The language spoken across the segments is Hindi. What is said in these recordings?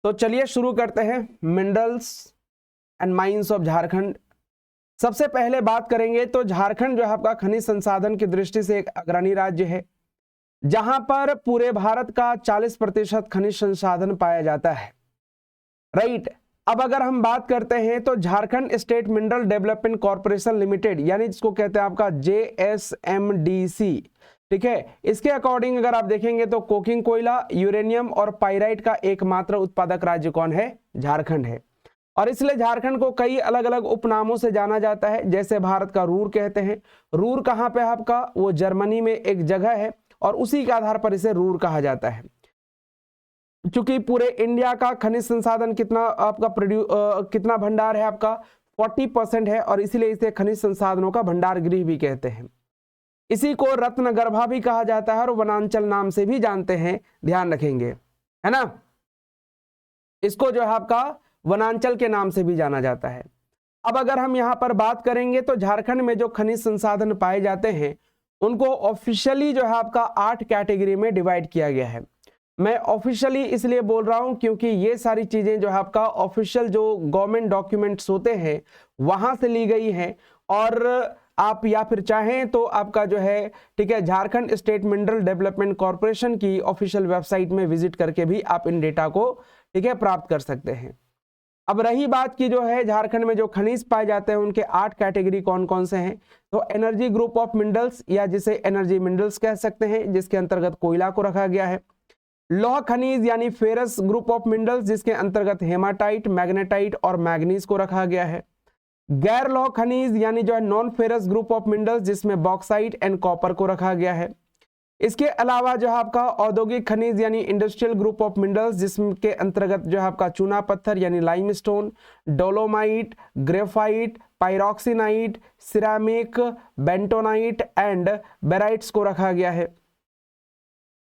तो चलिए शुरू करते हैं minerals and mines of Jharkhand. सबसे पहले बात करेंगे तो झारखंड जो है आपका खनिज संसाधन की दृष्टि से एक अग्रणी राज्य है, जहां पर पूरे भारत का 40% खनिज संसाधन पाया जाता है। राइट। अब अगर हम बात करते हैं तो Jharkhand state mineral development corporation limited, यानी जिसको कहते हैं आपका JSMDC, ठीक है, इसके अकॉर्डिंग अगर आप देखेंगे तो कोकिंग कोयला, यूरेनियम और पाइराइट का एकमात्र उत्पादक राज्य कौन है? झारखंड है। और इसलिए झारखंड को कई अलग अलग उपनामों से जाना जाता है, जैसे भारत का रूर कहते हैं। रूर कहाँ पे आपका? वो जर्मनी में एक जगह है और उसी के आधार पर इसे रूर कहा जाता है। चूंकि पूरे इंडिया का खनिज संसाधन कितना आपका कितना भंडार है आपका 40% है, और इसीलिए इसे खनिज संसाधनों का भंडार गृह भी कहते हैं। इसी को रत्नगर्भा भी कहा जाता है और वनांचल नाम से भी जानते हैं, ध्यान रखेंगे, है ना। इसको जो है आपका वनांचल के नाम से भी जाना जाता है। अब अगर हम यहां पर बात करेंगे तो झारखंड में जो खनिज संसाधन पाए जाते हैं उनको ऑफिशियली जो है आपका 8 कैटेगरी में डिवाइड किया गया है। मैं ऑफिशियली इसलिए बोल रहा हूं क्योंकि ये सारी चीजें जो है आपका ऑफिशियल जो गवर्नमेंट डॉक्यूमेंट्स होते हैं वहां से ली गई हैं, और आप या फिर चाहें तो आपका जो है, ठीक है, Jharkhand state mineral development corporation की ऑफिशियल वेबसाइट में विजिट करके भी आप इन डेटा को, ठीक है, प्राप्त कर सकते हैं। अब रही बात की जो है झारखंड में जो खनिज पाए जाते हैं उनके 8 कैटेगरी कौन कौन से हैं, तो एनर्जी ग्रुप ऑफ मिनरल्स, या जिसे एनर्जी मिनरल्स कह सकते हैं, जिसके अंतर्गत कोयला को रखा गया है। लौह खनिज यानी फेरस ग्रुप ऑफ मिनरल्स, जिसके अंतर्गत हेमाटाइट, मैग्नेटाइट और मैग्नीज को रखा गया है। गैर लौह खनिज यानी जो है non ferrous group of minerals, जिसमें बॉक्साइट एंड कॉपर को रखा गया है। इसके अलावा जो है आपका औद्योगिक खनिज यानी इंडस्ट्रियल ग्रुप ऑफ मिनरल्स, जिसके अंतर्गत जो है आपका चूना पत्थर यानी limestone, dolomite, graphite, pyroxenite, ceramic, bentonite and barytes को रखा गया है।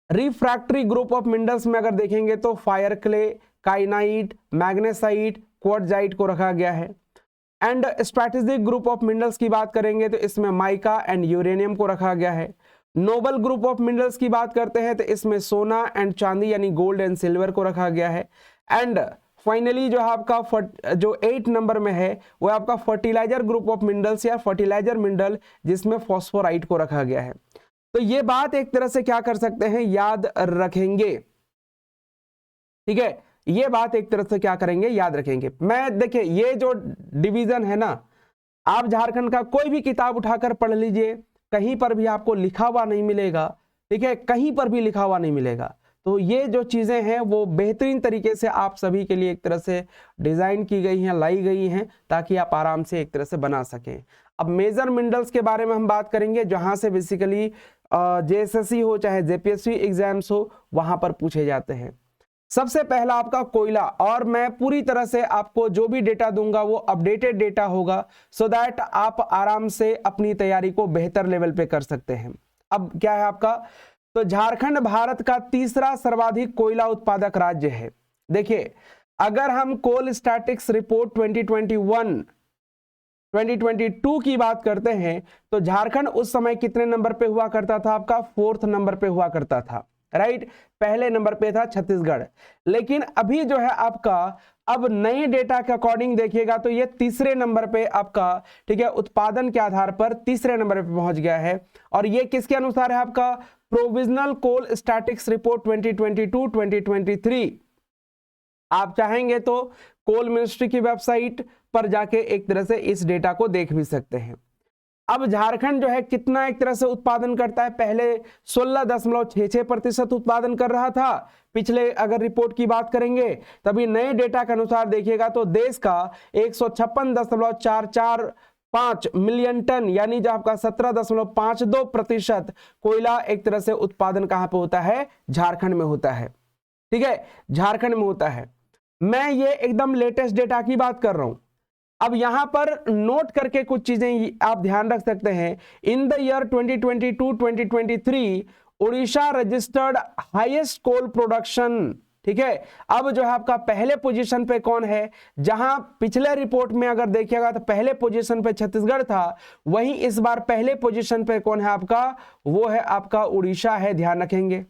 रिफ्रैक्टरी ग्रुप ऑफ मिनरल्स में अगर देखेंगे तो फायर क्ले, काइनाइट, मैग्नेसाइट, क्वार्ट्जाइट को रखा गया है। And strategic group of minerals की बात करेंगे तो इसमें माइका एंड यूरेनियम को रखा गया है। नोबल ग्रुप ऑफ मिनरल्स की बात करते हैं तो इसमें सोना एंड चांदी यानी गोल्ड एंड सिल्वर को रखा गया है। एंड फाइनली जो है आपका जो 8 नंबर में है वो आपका फर्टिलाइजर ग्रुप ऑफ मिनरल्स या फर्टिलाइजर मिनरल, जिसमें फॉस्फोराइट को रखा गया है। तो ये बात एक तरह से क्या कर सकते हैं, याद रखेंगे, ठीक है, ये बात एक तरह से क्या करेंगे, याद रखेंगे। मैं देखिए ये जो डिवीजन है ना, आप झारखंड का कोई भी किताब उठाकर पढ़ लीजिए, कहीं पर भी आपको लिखा हुआ नहीं मिलेगा, ठीक है, कहीं पर भी लिखा हुआ नहीं मिलेगा। तो ये जो चीजें हैं वो बेहतरीन तरीके से आप सभी के लिए एक तरह से डिजाइन की गई हैं, लाई गई हैं, ताकि आप आराम से एक तरह से बना सकें। अब मेजर मिनरल्स के बारे में हम बात करेंगे, जहां से बेसिकली JSSC हो चाहे JPSC एग्जाम्स हो, वहां पर पूछे जाते हैं। सबसे पहला आपका कोयला, और मैं पूरी तरह से आपको जो भी डेटा दूंगा वो अपडेटेड डेटा होगा, सो दैट आप आराम से अपनी तैयारी को बेहतर लेवल पे कर सकते हैं। अब क्या है आपका, तो झारखंड भारत का तीसरा सर्वाधिक कोयला उत्पादक राज्य है। देखिए अगर हम कोल स्टैटिक्स रिपोर्ट 2022 की बात करते हैं तो झारखंड उस समय कितने नंबर पे हुआ करता था? आपका 4th नंबर पे हुआ करता था, राइट। पहले नंबर पे था छत्तीसगढ़, लेकिन अभी जो है आपका अब नए डेटा के अकॉर्डिंग देखिएगा तो ये तीसरे नंबर पे आपका, ठीक है, उत्पादन के आधार पर तीसरे नंबर पे पहुंच गया है। और ये किसके अनुसार है? आपका प्रोविजनल कोल स्टैटिक्स रिपोर्ट 2022-2023। आप चाहेंगे तो कोल मिनिस्ट्री की वेबसाइट पर जाके एक तरह से इस डेटा को देख भी सकते हैं। अब झारखंड जो है कितना एक तरह से उत्पादन करता है? पहले 16.66% उत्पादन कर रहा था। पिछले अगर रिपोर्ट की बात करेंगे तभी नए डेटा के अनुसार देखिएगा तो देश का 156.445 मिलियन टन यानी जो आपका 17.52% कोयला एक तरह से उत्पादन कहां पे होता है? झारखंड में होता है, ठीक है, झारखंड में होता है। मैं ये एकदम लेटेस्ट डेटा की बात कर रहा हूं। अब यहां पर नोट करके कुछ चीजें आप ध्यान रख सकते हैं। In the year 2022-2023 Orissa registered highest coal production, ठीक है। अब जो है आपका पहले पोजीशन पे कौन है? जहां पिछले रिपोर्ट में अगर देखिएगा तो पहले पोजीशन पे छत्तीसगढ़ था, वहीं इस बार पहले पोजीशन पे कौन है आपका? वो है आपका उड़ीसा है, ध्यान रखेंगे।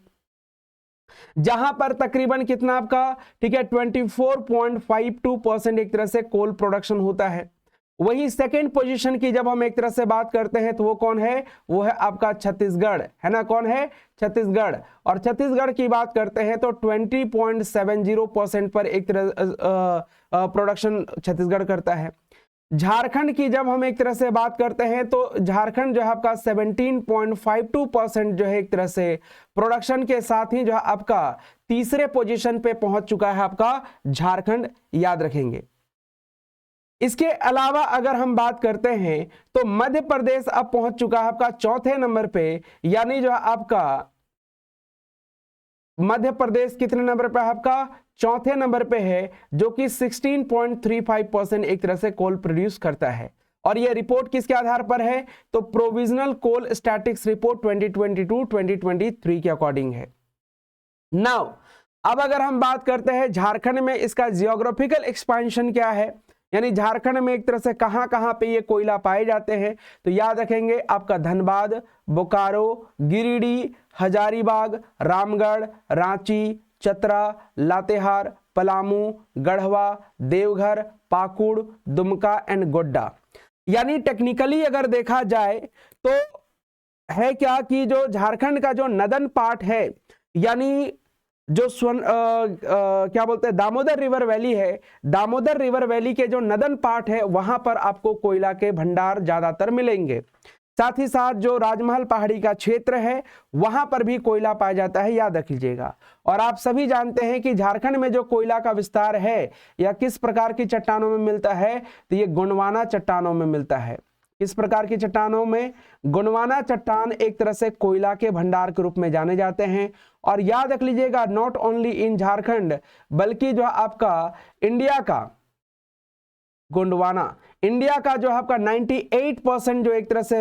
जहां पर तकरीबन कितना आपका, ठीक है, 24.52% एक तरह से कोल प्रोडक्शन होता है। वही सेकेंड पोजीशन की जब हम एक तरह से बात करते हैं तो वो कौन है, वो है आपका छत्तीसगढ़, है ना, कौन है, छत्तीसगढ़। और छत्तीसगढ़ की बात करते हैं तो 20.70% पर एक तरह प्रोडक्शन छत्तीसगढ़ करता है। झारखंड की जब हम एक तरह से बात करते हैं तो झारखंड जो है आपका 17.52% जो है एक तरह से प्रोडक्शन के साथ ही जो है आपका तीसरे पोजीशन पे पहुंच चुका है आपका झारखंड, याद रखेंगे। इसके अलावा अगर हम बात करते हैं तो मध्य प्रदेश अब पहुंच चुका है आपका चौथे नंबर पे, यानी जो है आपका मध्य प्रदेश कितने नंबर पे है आपका, चौथे नंबर पे है, जो कि 16.35% एक तरह से कोल प्रोड्यूस करता है। और ये रिपोर्ट किसके आधार पर है, तो प्रोविजनल कोल स्टैटिक्स रिपोर्ट 2022-2023 के अकॉर्डिंग है। नाउ अब अगर हम बात करते हैं झारखंड में इसका जियोग्राफिकल एक्सपेंशन क्या है, यानी झारखंड में एक तरह से कहां कहां पे ये कोयला पाए जाते हैं, तो याद रखेंगे आपका धनबाद, बोकारो, गिरिडीह, हजारीबाग, रामगढ़, रांची, चतरा, लातेहार, पलामू, गढ़वा, देवघर, पाकुड़, दुमका एंड गोड्डा। यानी टेक्निकली अगर देखा जाए तो है क्या कि जो झारखंड का जो नदन पार्ट है, यानी जो क्या बोलते हैं दामोदर रिवर वैली है, दामोदर रिवर वैली के जो नदन पार्ट है वहां पर आपको कोयला के भंडार ज्यादातर मिलेंगे। साथ ही साथ जो राजमहल पहाड़ी का क्षेत्र है वहां पर भी कोयला पाया जाता है, याद रख लीजिएगा। और आप सभी जानते हैं कि झारखंड में जो कोयला का विस्तार है या किस प्रकार की चट्टानों में मिलता है, तो ये गोंडवाना चट्टानों में मिलता है। किस प्रकार की चट्टानों में, गोंडवाना चट्टान एक तरह से कोयला के भंडार के रूप में जाने जाते हैं। और याद रख लीजिएगा नॉट ओनली इन झारखंड, बल्कि जो आपका इंडिया का गोंडवाना, इंडिया का जो आपका 98% जो एक तरह से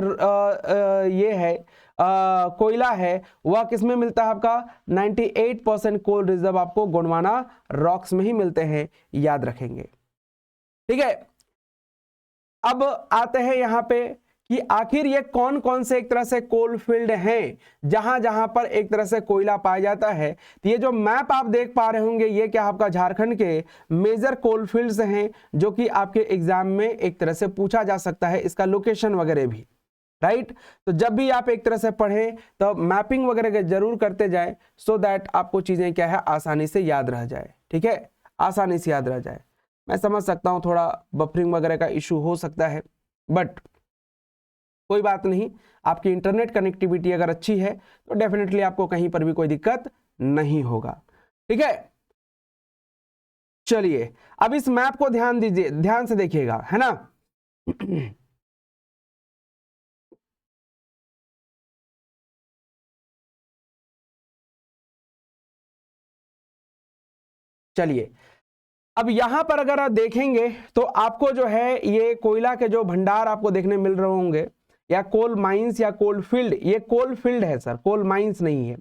ये है कोयला है, वह किसमें मिलता है आपका, 98% कोल रिजर्व आपको गोंडवाना रॉक्स में ही मिलते हैं, याद रखेंगे। ठीक है, अब आते हैं यहां पे कि आखिर ये कौन कौन से एक तरह से कोल फील्ड हैं जहां जहां पर एक तरह से कोयला पाया जाता है। तो ये जो मैप आप देख पा रहे होंगे ये क्या आपका झारखंड के मेजर कोल फील्ड्स हैं, जो कि आपके एग्जाम में एक तरह से पूछा जा सकता है, इसका लोकेशन वगैरह भी, राइट। तो जब भी आप एक तरह से पढ़ें तो मैपिंग वगैरह जरूर करते जाएं, सो दैट आपको चीजें क्या है आसानी से याद रह जाए। ठीक है, आसानी से याद रह जाए। मैं समझ सकता हूं थोड़ा बफरिंग वगैरह का इशू हो सकता है, बट कोई बात नहीं, आपकी इंटरनेट कनेक्टिविटी अगर अच्छी है तो डेफिनेटली आपको कहीं पर भी कोई दिक्कत नहीं होगा। ठीक है, चलिए अब इस मैप को ध्यान दीजिए, ध्यान से देखिएगा, है ना। चलिए अब यहां पर अगर आप देखेंगे तो आपको जो है ये कोयला के जो भंडार आपको देखने मिल रहे होंगे, या कोल माइंस या कोल फील्ड, ये कोल फील्ड है सर, कोल माइंस नहीं है।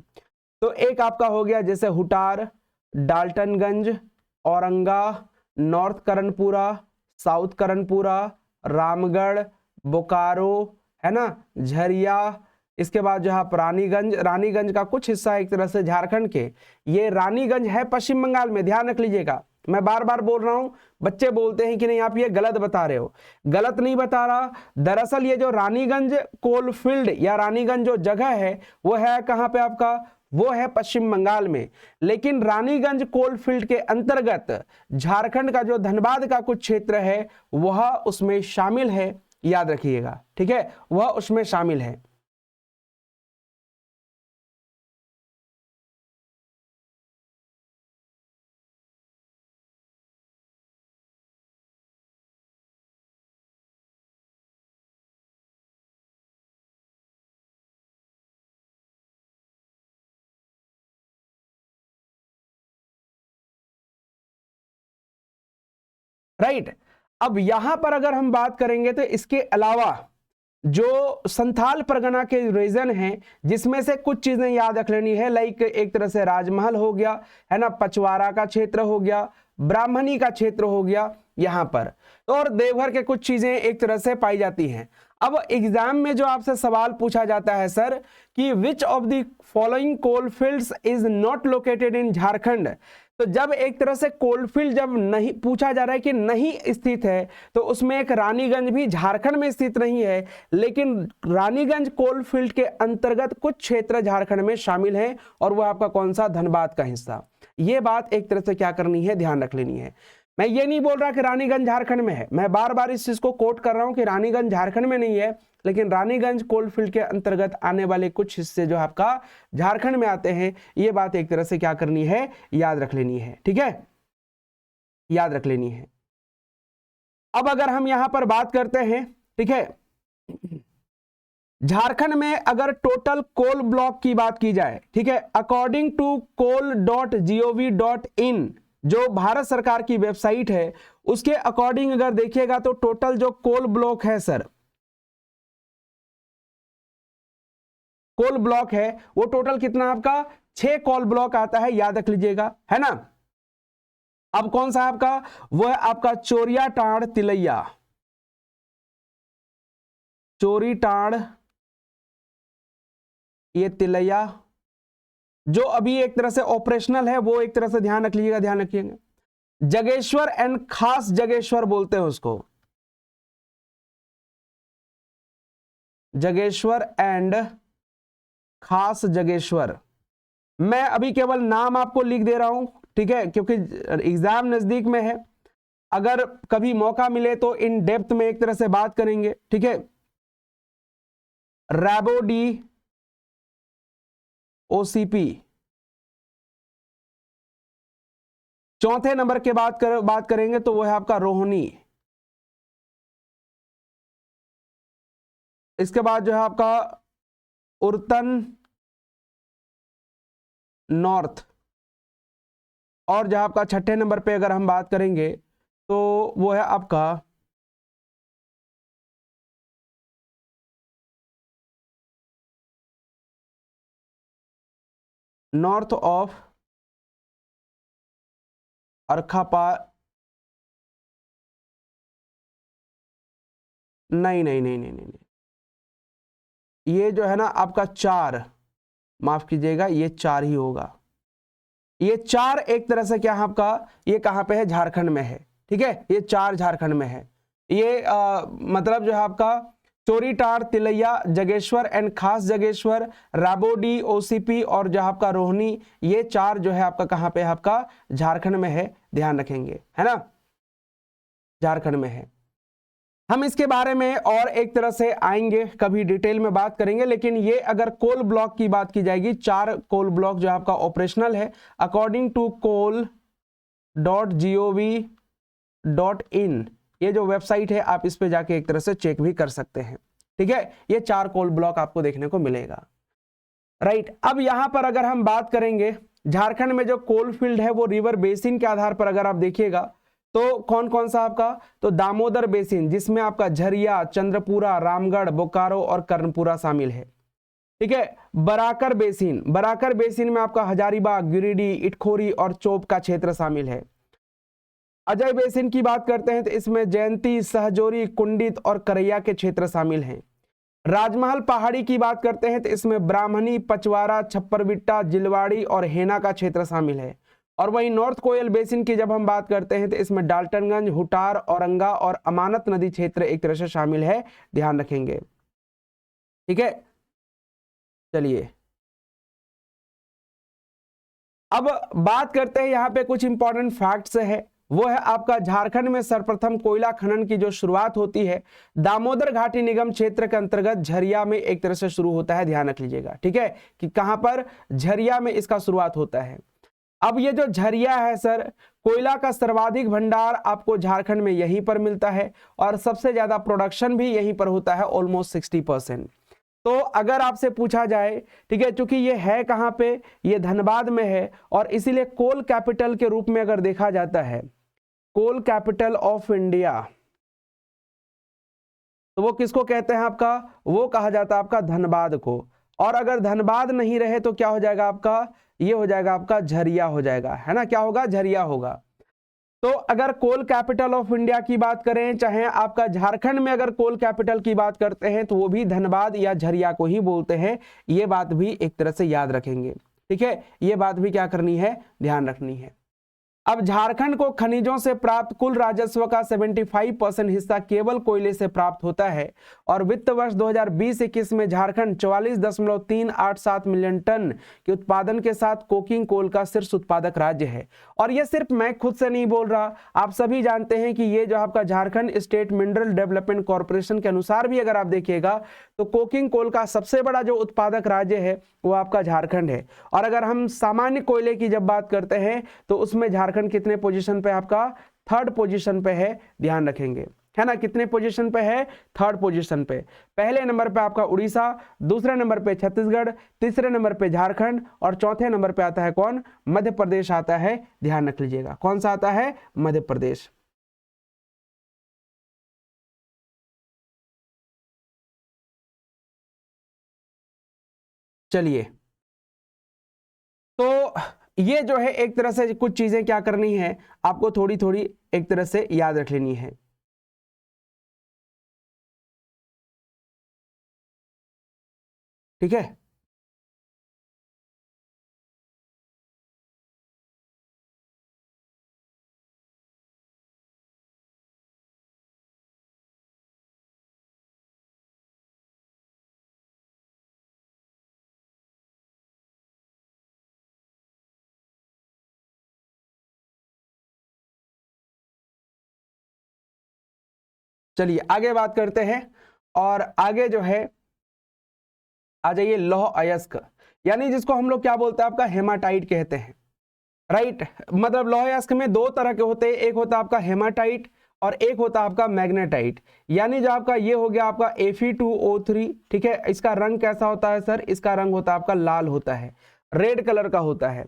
तो एक आपका हो गया जैसे हुटार, डाल्टनगंज, औरंगा, नॉर्थ करनपुरा, साउथ करनपुरा, रामगढ़, बोकारो, है ना, झरिया, इसके बाद जो है रानीगंज, रानीगंज का कुछ हिस्सा एक तरह से झारखंड के, ये रानीगंज है पश्चिम बंगाल में, ध्यान रख लीजिएगा। मैं बार बार बोल रहा हूं, बच्चे बोलते हैं कि नहीं आप ये गलत बता रहे हो, गलत नहीं बता रहा। दरअसल ये जो रानीगंज कोल फील्ड या रानीगंज जो जगह है वो है कहां पे आपका, वो है पश्चिम बंगाल में। लेकिन रानीगंज कोल फील्ड के अंतर्गत झारखंड का जो धनबाद का कुछ क्षेत्र है वह उसमें शामिल है, याद रखिएगा। ठीक है, वह उसमें शामिल है। राइट, अब यहां पर अगर हम बात करेंगे तो इसके अलावा जो संथाल परगना के रीजन हैं जिसमें से कुछ चीजें याद रख लेनी है, लाइक एक तरह से राजमहल हो गया, है ना, पचवारा का क्षेत्र हो गया, ब्राह्मणी का क्षेत्र हो गया यहां पर, और देवघर के कुछ चीजें एक तरह से पाई जाती हैं। अब एग्जाम में जो आपसे सवाल पूछा जाता है सर कि which of the following coalfields is not located in Jharkhand, तो जब एक तरह से कोलफील्ड जब नहीं पूछा जा रहा है कि नहीं स्थित है, तो उसमें एक रानीगंज भी झारखंड में स्थित नहीं है, लेकिन रानीगंज कोलफील्ड के अंतर्गत कुछ क्षेत्र झारखंड में शामिल हैं, और वह आपका कौन सा, धनबाद का हिस्सा। ये बात एक तरह से क्या करनी है, ध्यान रख लेनी है। मैं ये नहीं बोल रहा कि रानीगंज झारखंड में है, मैं बार बार इस चीज को कोट कर रहा हूं कि रानीगंज झारखंड में नहीं है, लेकिन रानीगंज कोलफील्ड के अंतर्गत आने वाले कुछ हिस्से जो आपका झारखंड में आते हैं, ये बात एक तरह से क्या करनी है, याद रख लेनी है। ठीक है, याद रख लेनी है। अब अगर हम यहां पर बात करते हैं, ठीक है, झारखंड में अगर टोटल कोल ब्लॉक की बात की जाए, ठीक है, अकॉर्डिंग टू coal.gov.in जो भारत सरकार की वेबसाइट है, उसके अकॉर्डिंग अगर देखिएगा तो टोटल जो कोल ब्लॉक है सर, कोल ब्लॉक है वो टोटल कितना आपका 6 कोल ब्लॉक आता है, याद रख लीजिएगा, है ना। अब कौन सा आपका, वो है आपका चोरियाटांड़ तिलैया, चोरीटांड़ ये तिलैया, जो अभी एक तरह से ऑपरेशनल है, वो एक तरह से ध्यान रख लीजिएगा, ध्यान रखिएगा। जगेश्वर एंड खास जगेश्वर बोलते हैं उसको, जगेश्वर एंड खास जगेश्वर। मैं अभी केवल नाम आपको लिख दे रहा हूं, ठीक है, क्योंकि एग्जाम नजदीक में है, अगर कभी मौका मिले तो इन डेप्थ में एक तरह से बात करेंगे, ठीक है। रैबोडी ओसीपी, चौथे नंबर के बात करेंगे तो वो है आपका रोहिणी, इसके बाद जो है आपका उर्तन नॉर्थ, और जहां आपका छठे नंबर पे अगर हम बात करेंगे तो वो है आपका नॉर्थ ऑफ अरखापा, नहीं नहीं नहीं नहीं नहीं, ये जो है ना आपका 4, माफ कीजिएगा, ये 4 ही होगा। ये 4 एक तरह से क्या है आपका, ये कहां पे है, झारखंड में है, ठीक है, ये 4 झारखंड में है। ये मतलब जो है आपका चोरीटांड़ तिलैया, जगेश्वर एंड खास जगेश्वर, राबोडी ओसीपी और जो आपका रोहिणी, ये 4 जो है आपका कहां पे है, आपका झारखंड में है, ध्यान रखेंगे, है ना, झारखंड में है। हम इसके बारे में और एक तरह से आएंगे, कभी डिटेल में बात करेंगे, लेकिन ये अगर कोल ब्लॉक की बात की जाएगी, 4 कोल ब्लॉक जो आपका ऑपरेशनल है अकॉर्डिंग टू coal.gov.in, ये जो वेबसाइट है आप इस पे जाके एक तरह से चेक भी कर सकते हैं, ठीक है। ये 4 कोल ब्लॉक आपको देखने को मिलेगा, राइट। अब यहां पर अगर हम बात करेंगे झारखंड में जो कोल फील्ड है वो रिवर बेसिन के आधार पर अगर आप देखिएगा तो कौन कौन सा आपका, तो दामोदर बेसिन जिसमें आपका झरिया, चंद्रपुरा, रामगढ़, बोकारो और कर्णपुरा शामिल है, ठीक है। बराकर बेसिन, बराकर बेसिन में आपका हजारीबाग, गिरिडीह, इटखोरी और चोप का क्षेत्र शामिल है। अजय बेसिन की बात करते हैं तो इसमें जयंती, सहजोरी, कुंडित और करैया के क्षेत्र शामिल हैं। राजमहल पहाड़ी की बात करते हैं तो इसमें ब्राह्मणी, पचवारा, छप्परबिट्टा, जिलवाड़ी और हेना का क्षेत्र शामिल है। और वहीं नॉर्थ कोयल बेसिन की जब हम बात करते हैं तो इसमें डाल्टनगंज, हुटार, औरंगा और अमानत नदी क्षेत्र एक तरह से शामिल है, ध्यान रखेंगे, ठीक है। चलिए अब बात करते हैं, यहां पे कुछ इंपॉर्टेंट फैक्ट्स है, वो है आपका झारखंड में सर्वप्रथम कोयला खनन की जो शुरुआत होती है दामोदर घाटी निगम क्षेत्र के अंतर्गत झरिया में एक तरह से शुरू होता है, ध्यान रख लीजिएगा, ठीक है, कि कहां पर, झरिया में इसका शुरुआत होता है। अब ये जो झरिया है सर, कोयला का सर्वाधिक भंडार आपको झारखंड में यहीं पर मिलता है और सबसे ज्यादा प्रोडक्शन भी यहीं पर होता है, ऑलमोस्ट 60%। तो अगर आपसे पूछा जाए, ठीक है, क्योंकि ये है कहां पे, ये धनबाद में है, और इसीलिए कोल कैपिटल के रूप में अगर देखा जाता है, कोल कैपिटल ऑफ इंडिया, तो वो किसको कहते हैं आपका, वो कहा जाता है आपका धनबाद को। और अगर धनबाद नहीं रहे तो क्या हो जाएगा आपका, ये हो जाएगा आपका झरिया हो जाएगा, है ना, क्या होगा, झरिया होगा। तो अगर कोल कैपिटल ऑफ इंडिया की बात करें, चाहे आपका झारखंड में अगर कोल कैपिटल की बात करते हैं तो वो भी धनबाद या झरिया को ही बोलते हैं। ये बात भी एक तरह से याद रखेंगे, ठीक है, ये बात भी क्या करनी है, ध्यान रखनी है। अब झारखंड को खनिजों से प्राप्त कुल राजस्व का 75% हिस्सा केवल कोयले से प्राप्त होता है और वित्त वर्ष 2020-21 में झारखंड 44.387 मिलियन टन के उत्पादन के साथ कोकिंग कोल का शीर्ष उत्पादक राज्य है। और ये सिर्फ मैं खुद से नहीं बोल रहा, आप सभी जानते हैं कि ये जो आपका Jharkhand state mineral development corporation के अनुसार भी अगर आप देखिएगा तो कोकिंग कोल का सबसे बड़ा जो उत्पादक राज्य है वो आपका झारखंड है। और अगर हम सामान्य कोयले की जब बात करते हैं तो उसमें झारखंड कितने पोजीशन पे, आपका 3rd पोजीशन पे है, ध्यान रखेंगे, है ना, कितने पोजीशन पे है, 3rd पोजीशन पे। पहले नंबर पे आपका उड़ीसा, दूसरे नंबर पे छत्तीसगढ़, तीसरे नंबर पे झारखंड और चौथे नंबर पे आता है कौन, मध्य प्रदेश आता है, ध्यान रख लीजिएगा, कौन सा आता है, मध्य प्रदेश। चलिए, तो ये जो है एक तरह से कुछ चीजें क्या करनी है, आपको थोड़ी थोड़ी एक तरह से याद रख लेनी है। ठीक है, चलिए आगे बात करते हैं। और आगे जो है आ जाइए, लौह अयस्क, यानी जिसको हम लोग क्या बोलते हैं, आपका हेमाटाइट कहते हैं, राइट। मतलब लौह अयस्क में 2 तरह के होते हैं, एक होता है आपका हेमाटाइट और एक होता है आपका मैग्नेटाइट। यानी जो आपका ये हो गया आपका Fe2O3, ठीक है, इसका रंग कैसा होता है सर, इसका रंग होता है आपका लाल होता है, रेड कलर का होता है।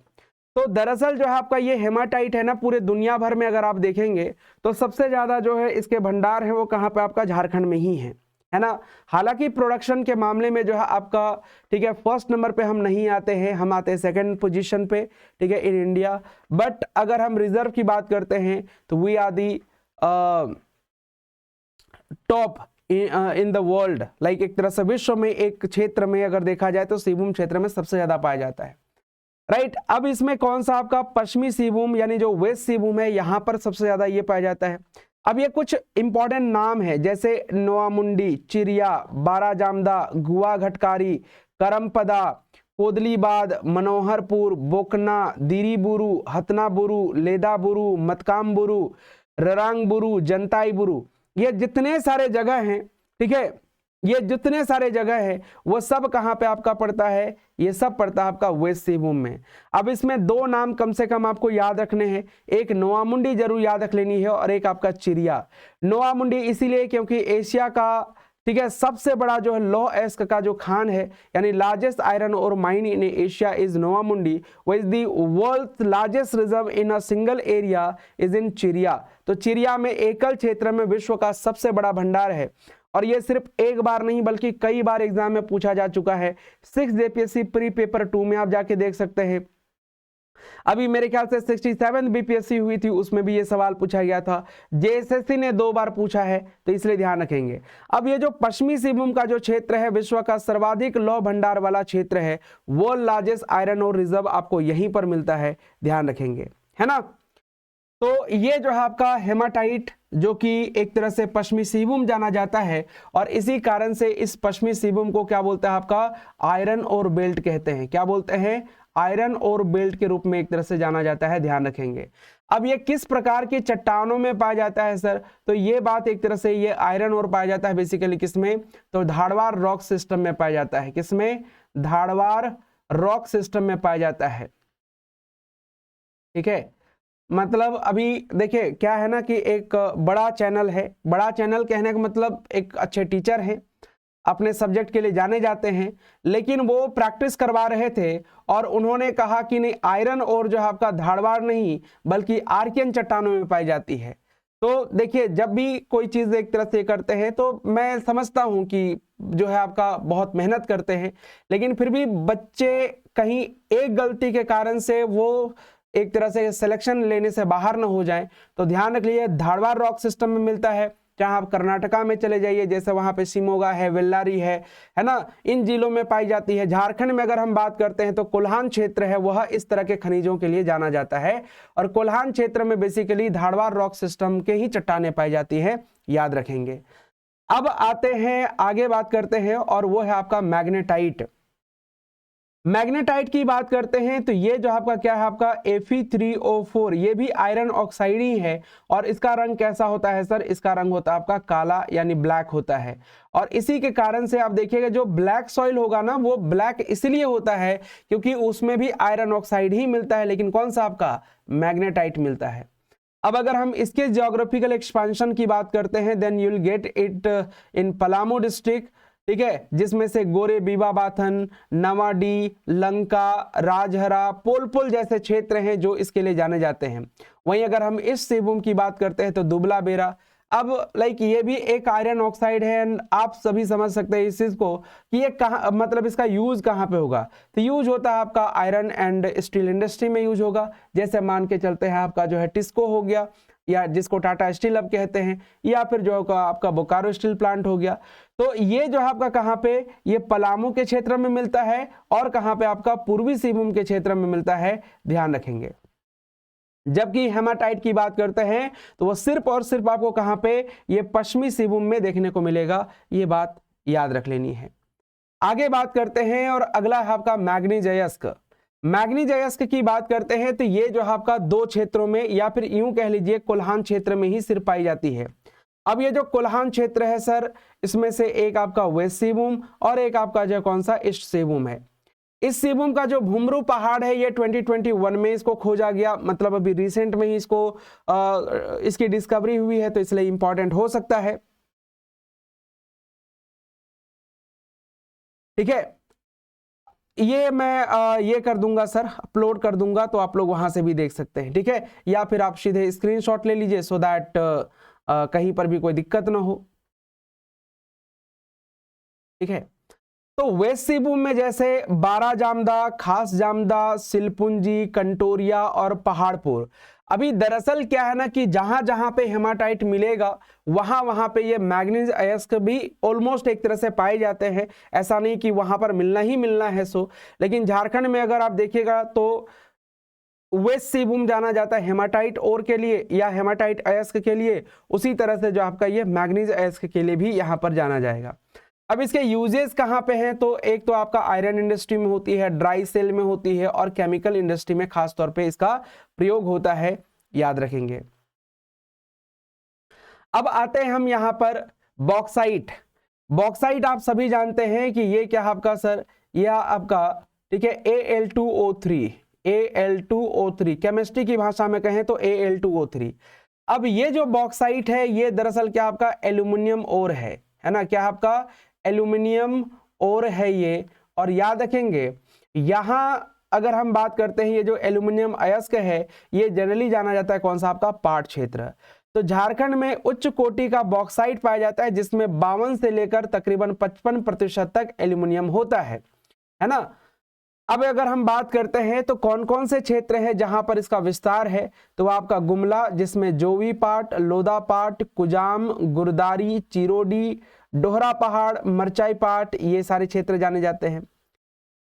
तो दरअसल जो है आपका ये हेमाटाइट है ना, पूरे दुनिया भर में अगर आप देखेंगे तो सबसे ज्यादा जो है इसके भंडार है वो कहाँ पे, आपका झारखंड में ही है ना। हालांकि प्रोडक्शन के मामले में जो है आपका, ठीक है, 1st नंबर पे हम नहीं आते हैं, हम आते हैं 2nd पोजीशन पे, ठीक है, इन इंडिया। बट अगर हम रिजर्व की बात करते हैं तो we are the top in the world, like एक तरह से विश्व में एक क्षेत्र में अगर देखा जाए तो सिंहभूम क्षेत्र में सबसे ज्यादा पाया जाता है, राइट। अब इसमें कौन सा आपका पश्चिमी सिंहभूम यानी जो वेस्ट सिंहभूम है, यहां पर सबसे ज्यादा ये पाया जाता है। अब ये कुछ इंपॉर्टेंट नाम है जैसे नोआमुंडी, चिरिया, बाराजामदा, गुआ घटकारी, करमपदा, कोदलीबाद, मनोहरपुर, बोकना, दीरीबुरु, हतनाबुरु, लेदाबुरु, मतकामबुरु, ररांगबुरु, जनताईबुरु, ये जितने सारे जगह हैं, ठीक है, ये जितने सारे जगह है वो सब कहां पे आपका पड़ता है, ये सब पड़ता है आपका वेस्ट सिंहभूम में। अब इसमें 2 नाम कम से कम आपको याद रखने हैं, एक नोआमुंडी जरूर याद रख लेनी है और एक आपका चिरिया। नोआमुंडी इसीलिए क्योंकि एशिया का, ठीक है, सबसे बड़ा जो है लौह अयस्क का जो खान है, यानी largest iron ore mine in Asia is Noamundi, वो is the world largest reserve in a single area is in Chiria. तो चिरिया में एकल क्षेत्र में विश्व का सबसे बड़ा भंडार है और ये सिर्फ एक बार नहीं बल्कि कई बार एग्जाम में पूछा जा चुका है। 6 जेपीएससी प्री पेपर 2 में आप जाके देख सकते हैं। अभी मेरे ख्याल से 67 बीपीएससी हुई थी, उसमें भी ये सवाल पूछा गया था। जेएसएससी ने 2 बार पूछा है, तो इसलिए ध्यान रखेंगे। अब ये जो पश्चिमी सिंहभूम का जो क्षेत्र है, विश्व का सर्वाधिक लौह भंडार वाला क्षेत्र है, वो लार्जेस्ट आयरन और रिजर्व आपको यहीं पर मिलता है, ध्यान रखेंगे, है ना। तो ये जो है आपका हेमाटाइट, जो कि एक तरह से पश्चिमी सिंहभूम जाना जाता है और इसी कारण से इस पश्चिमी सिंहभूम को क्या बोलते हैं, आपका आयरन और बेल्ट कहते हैं। क्या बोलते हैं, आयरन और बेल्ट के रूप में एक तरह से जाना जाता है, ध्यान रखेंगे। अब ये किस प्रकार की चट्टानों में पाया जाता है सर, तो ये बात एक तरह से ये आयरन और पाया जाता है बेसिकली किसमें, तो धारवाड़ रॉक सिस्टम में पाया जाता है। किसमें, धारवाड़ रॉक सिस्टम में पाया जाता है, ठीक है। मतलब अभी देखिए क्या है ना कि एक बड़ा चैनल है, बड़ा चैनल कहने का मतलब एक अच्छे टीचर हैं, अपने सब्जेक्ट के लिए जाने जाते हैं, लेकिन वो प्रैक्टिस करवा रहे थे और उन्होंने कहा कि नहीं, आयरन और जो है आपका धारवाड़ नहीं बल्कि आर्कियन चट्टानों में पाई जाती है। तो देखिए जब भी कोई चीज एक तरह से करते हैं तो मैं समझता हूं कि जो है आपका बहुत मेहनत करते हैं, लेकिन फिर भी बच्चे कहीं एक गलती के कारण से वो एक तरह से सिलेक्शन लेने से बाहर ना हो जाए, तो ध्यान रख लीजिए धारवाड़ रॉक सिस्टम में मिलता है। चाहे आप कर्नाटका में चले जाइए, जैसे वहां पे शिमोगा है, वेल्लारी है ना, इन जिलों में पाई जाती है। झारखंड में अगर हम बात करते हैं तो कोल्हान क्षेत्र है, वह इस तरह के खनिजों के लिए जाना जाता है। और कोल्हान क्षेत्र में बेसिकली धारवाड़ रॉक सिस्टम के ही चट्टानें पाई जाती हैं, याद रखेंगे। अब आते हैं आगे बात करते हैं, और वो है आपका मैग्नेटाइट। मैग्नेटाइट की बात करते हैं तो ये जो आपका क्या है, आपका Fe3O4, ये भी आयरन ऑक्साइड ही है। और इसका रंग कैसा होता है सर? इसका रंग होता है आपका काला यानी ब्लैक होता है। और इसी के कारण से आप देखिएगा जो ब्लैक सॉइल होगा ना, वो ब्लैक इसलिए होता है क्योंकि उसमें भी आयरन ऑक्साइड ही मिलता है, लेकिन कौन सा आपका मैग्नेटाइट मिलता है। अब अगर हम इसके ज्योग्राफिकल एक्सपेंशन की बात करते हैं, then you will get it in Palamu district, ठीक है, जिसमें से गोरे बीबाबाथन, नवाडी, लंका, राजहरा, पोलपुल जैसे क्षेत्र हैं जो इसके लिए जाने जाते हैं। वहीं अगर हम इस सिबूम की बात करते हैं तो दुबला बेरा। अब लाइक ये भी एक आयरन ऑक्साइड है, एंड आप सभी समझ सकते हैं इस चीज को कि ये कहाँ, मतलब इसका यूज कहाँ पे होगा। तो यूज होता है आपका आयरन एंड स्टील इंडस्ट्री में यूज होगा। जैसे मान के चलते हैं आपका जो है टिस्को हो गया, या जिसको टाटा स्टील अब कहते हैं, या फिर जो आपका बोकारो स्टील प्लांट हो गया। तो ये जो है आपका कहाँ पे, ये पलामू के क्षेत्र में मिलता है, और कहाँ पे आपका पूर्वी सिंहभूम के क्षेत्र में मिलता है, ध्यान रखेंगे। जबकि हेमाटाइट की बात करते हैं तो वो सिर्फ और सिर्फ आपको कहां पे, ये पश्चिमी सिंहभूम में देखने को मिलेगा। ये बात याद रख लेनी है। आगे बात करते हैं, और अगला है आपका मैग्नीज अयस्क। मैग्नीज अयस्क की बात करते हैं तो ये जो आपका दो क्षेत्रों में, या फिर यूं कह लीजिए कोल्हान क्षेत्र में ही सिर्फ पाई जाती है। अब ये जो कोल्हान क्षेत्र है सर, इसमें से एक आपका वेस्ट सिंहभूम और एक आपका जो कौन सा ईस्ट सिंहभूम है। इस सिंहभूम का जो भुमरू पहाड़ है, ये 2021 में इसको खोजा गया, मतलब अभी रिसेंट में ही इसकी डिस्कवरी हुई है, तो इसलिए इंपॉर्टेंट हो सकता है। ठीक है, ये मैं ये कर दूंगा सर, अपलोड कर दूंगा, तो आप लोग वहां से भी देख सकते हैं। ठीक है, या फिर आप सीधे स्क्रीनशॉट ले लीजिए, सो दैट कहीं पर भी कोई दिक्कत ना हो। ठीक है, तो वेस्ट सिंहभूम में जैसे बारा जामदा, खास जामदा, सिलपुंजी, कंटोरिया और पहाड़पुर। अभी दरअसल क्या है ना कि जहां जहां पे हेमाटाइट मिलेगा, वहां वहां पे ये मैग्नीज अयस्क भी ऑलमोस्ट एक तरह से पाए जाते हैं। ऐसा नहीं कि वहां पर मिलना ही मिलना है सो, लेकिन झारखंड में अगर आप देखिएगा तो वेस्ट सिंहभूम जाना जाता है हेमाटाइट ओर के लिए, या हेमाटाइट अयस्क के लिए। उसी तरह से जो आपका ये मैग्नीज अयस्क के लिए भी यहां पर जाना जाएगा। अब इसके यूजेस कहां पे हैं, तो एक तो आपका आयरन इंडस्ट्री में होती है, ड्राई सेल में होती है, और केमिकल इंडस्ट्री में खास तौर पे इसका प्रयोग होता है, याद रखेंगे। अब आते हैं हम यहां पर बॉक्साइट। बॉक्साइट आप सभी जानते हैं कि ये क्या आपका सर, यह आपका, ठीक है, Al2O3 केमिस्ट्री की भाषा में कहें तो Al2O3। अब ये जो बॉक्साइट है, ये दरअसल क्या आपका एल्यूमिनियम ओर है ना, क्या आपका एल्यूमिनियम ओर है ये। और याद रखेंगे यहां अगर हम बात करते हैं, ये जो एल्यूमिनियम अयस्क है, ये जनरली जाना जाता है कौन सा आपका पाट क्षेत्र। तो झारखंड में उच्च कोटि का बॉक्साइट पाया जाता है, जिसमें 52 से लेकर तकरीबन 55% तक एल्यूमिनियम होता है ना। अब अगर हम बात करते हैं तो कौन कौन से क्षेत्र हैं जहां पर इसका विस्तार है, तो आपका गुमला, जिसमें जोवी पाट, लोदा पाट, कुजाम, गुरदारी, चिरोडी, डोहरा पहाड़, मरचाई पाट, ये सारे क्षेत्र जाने जाते हैं।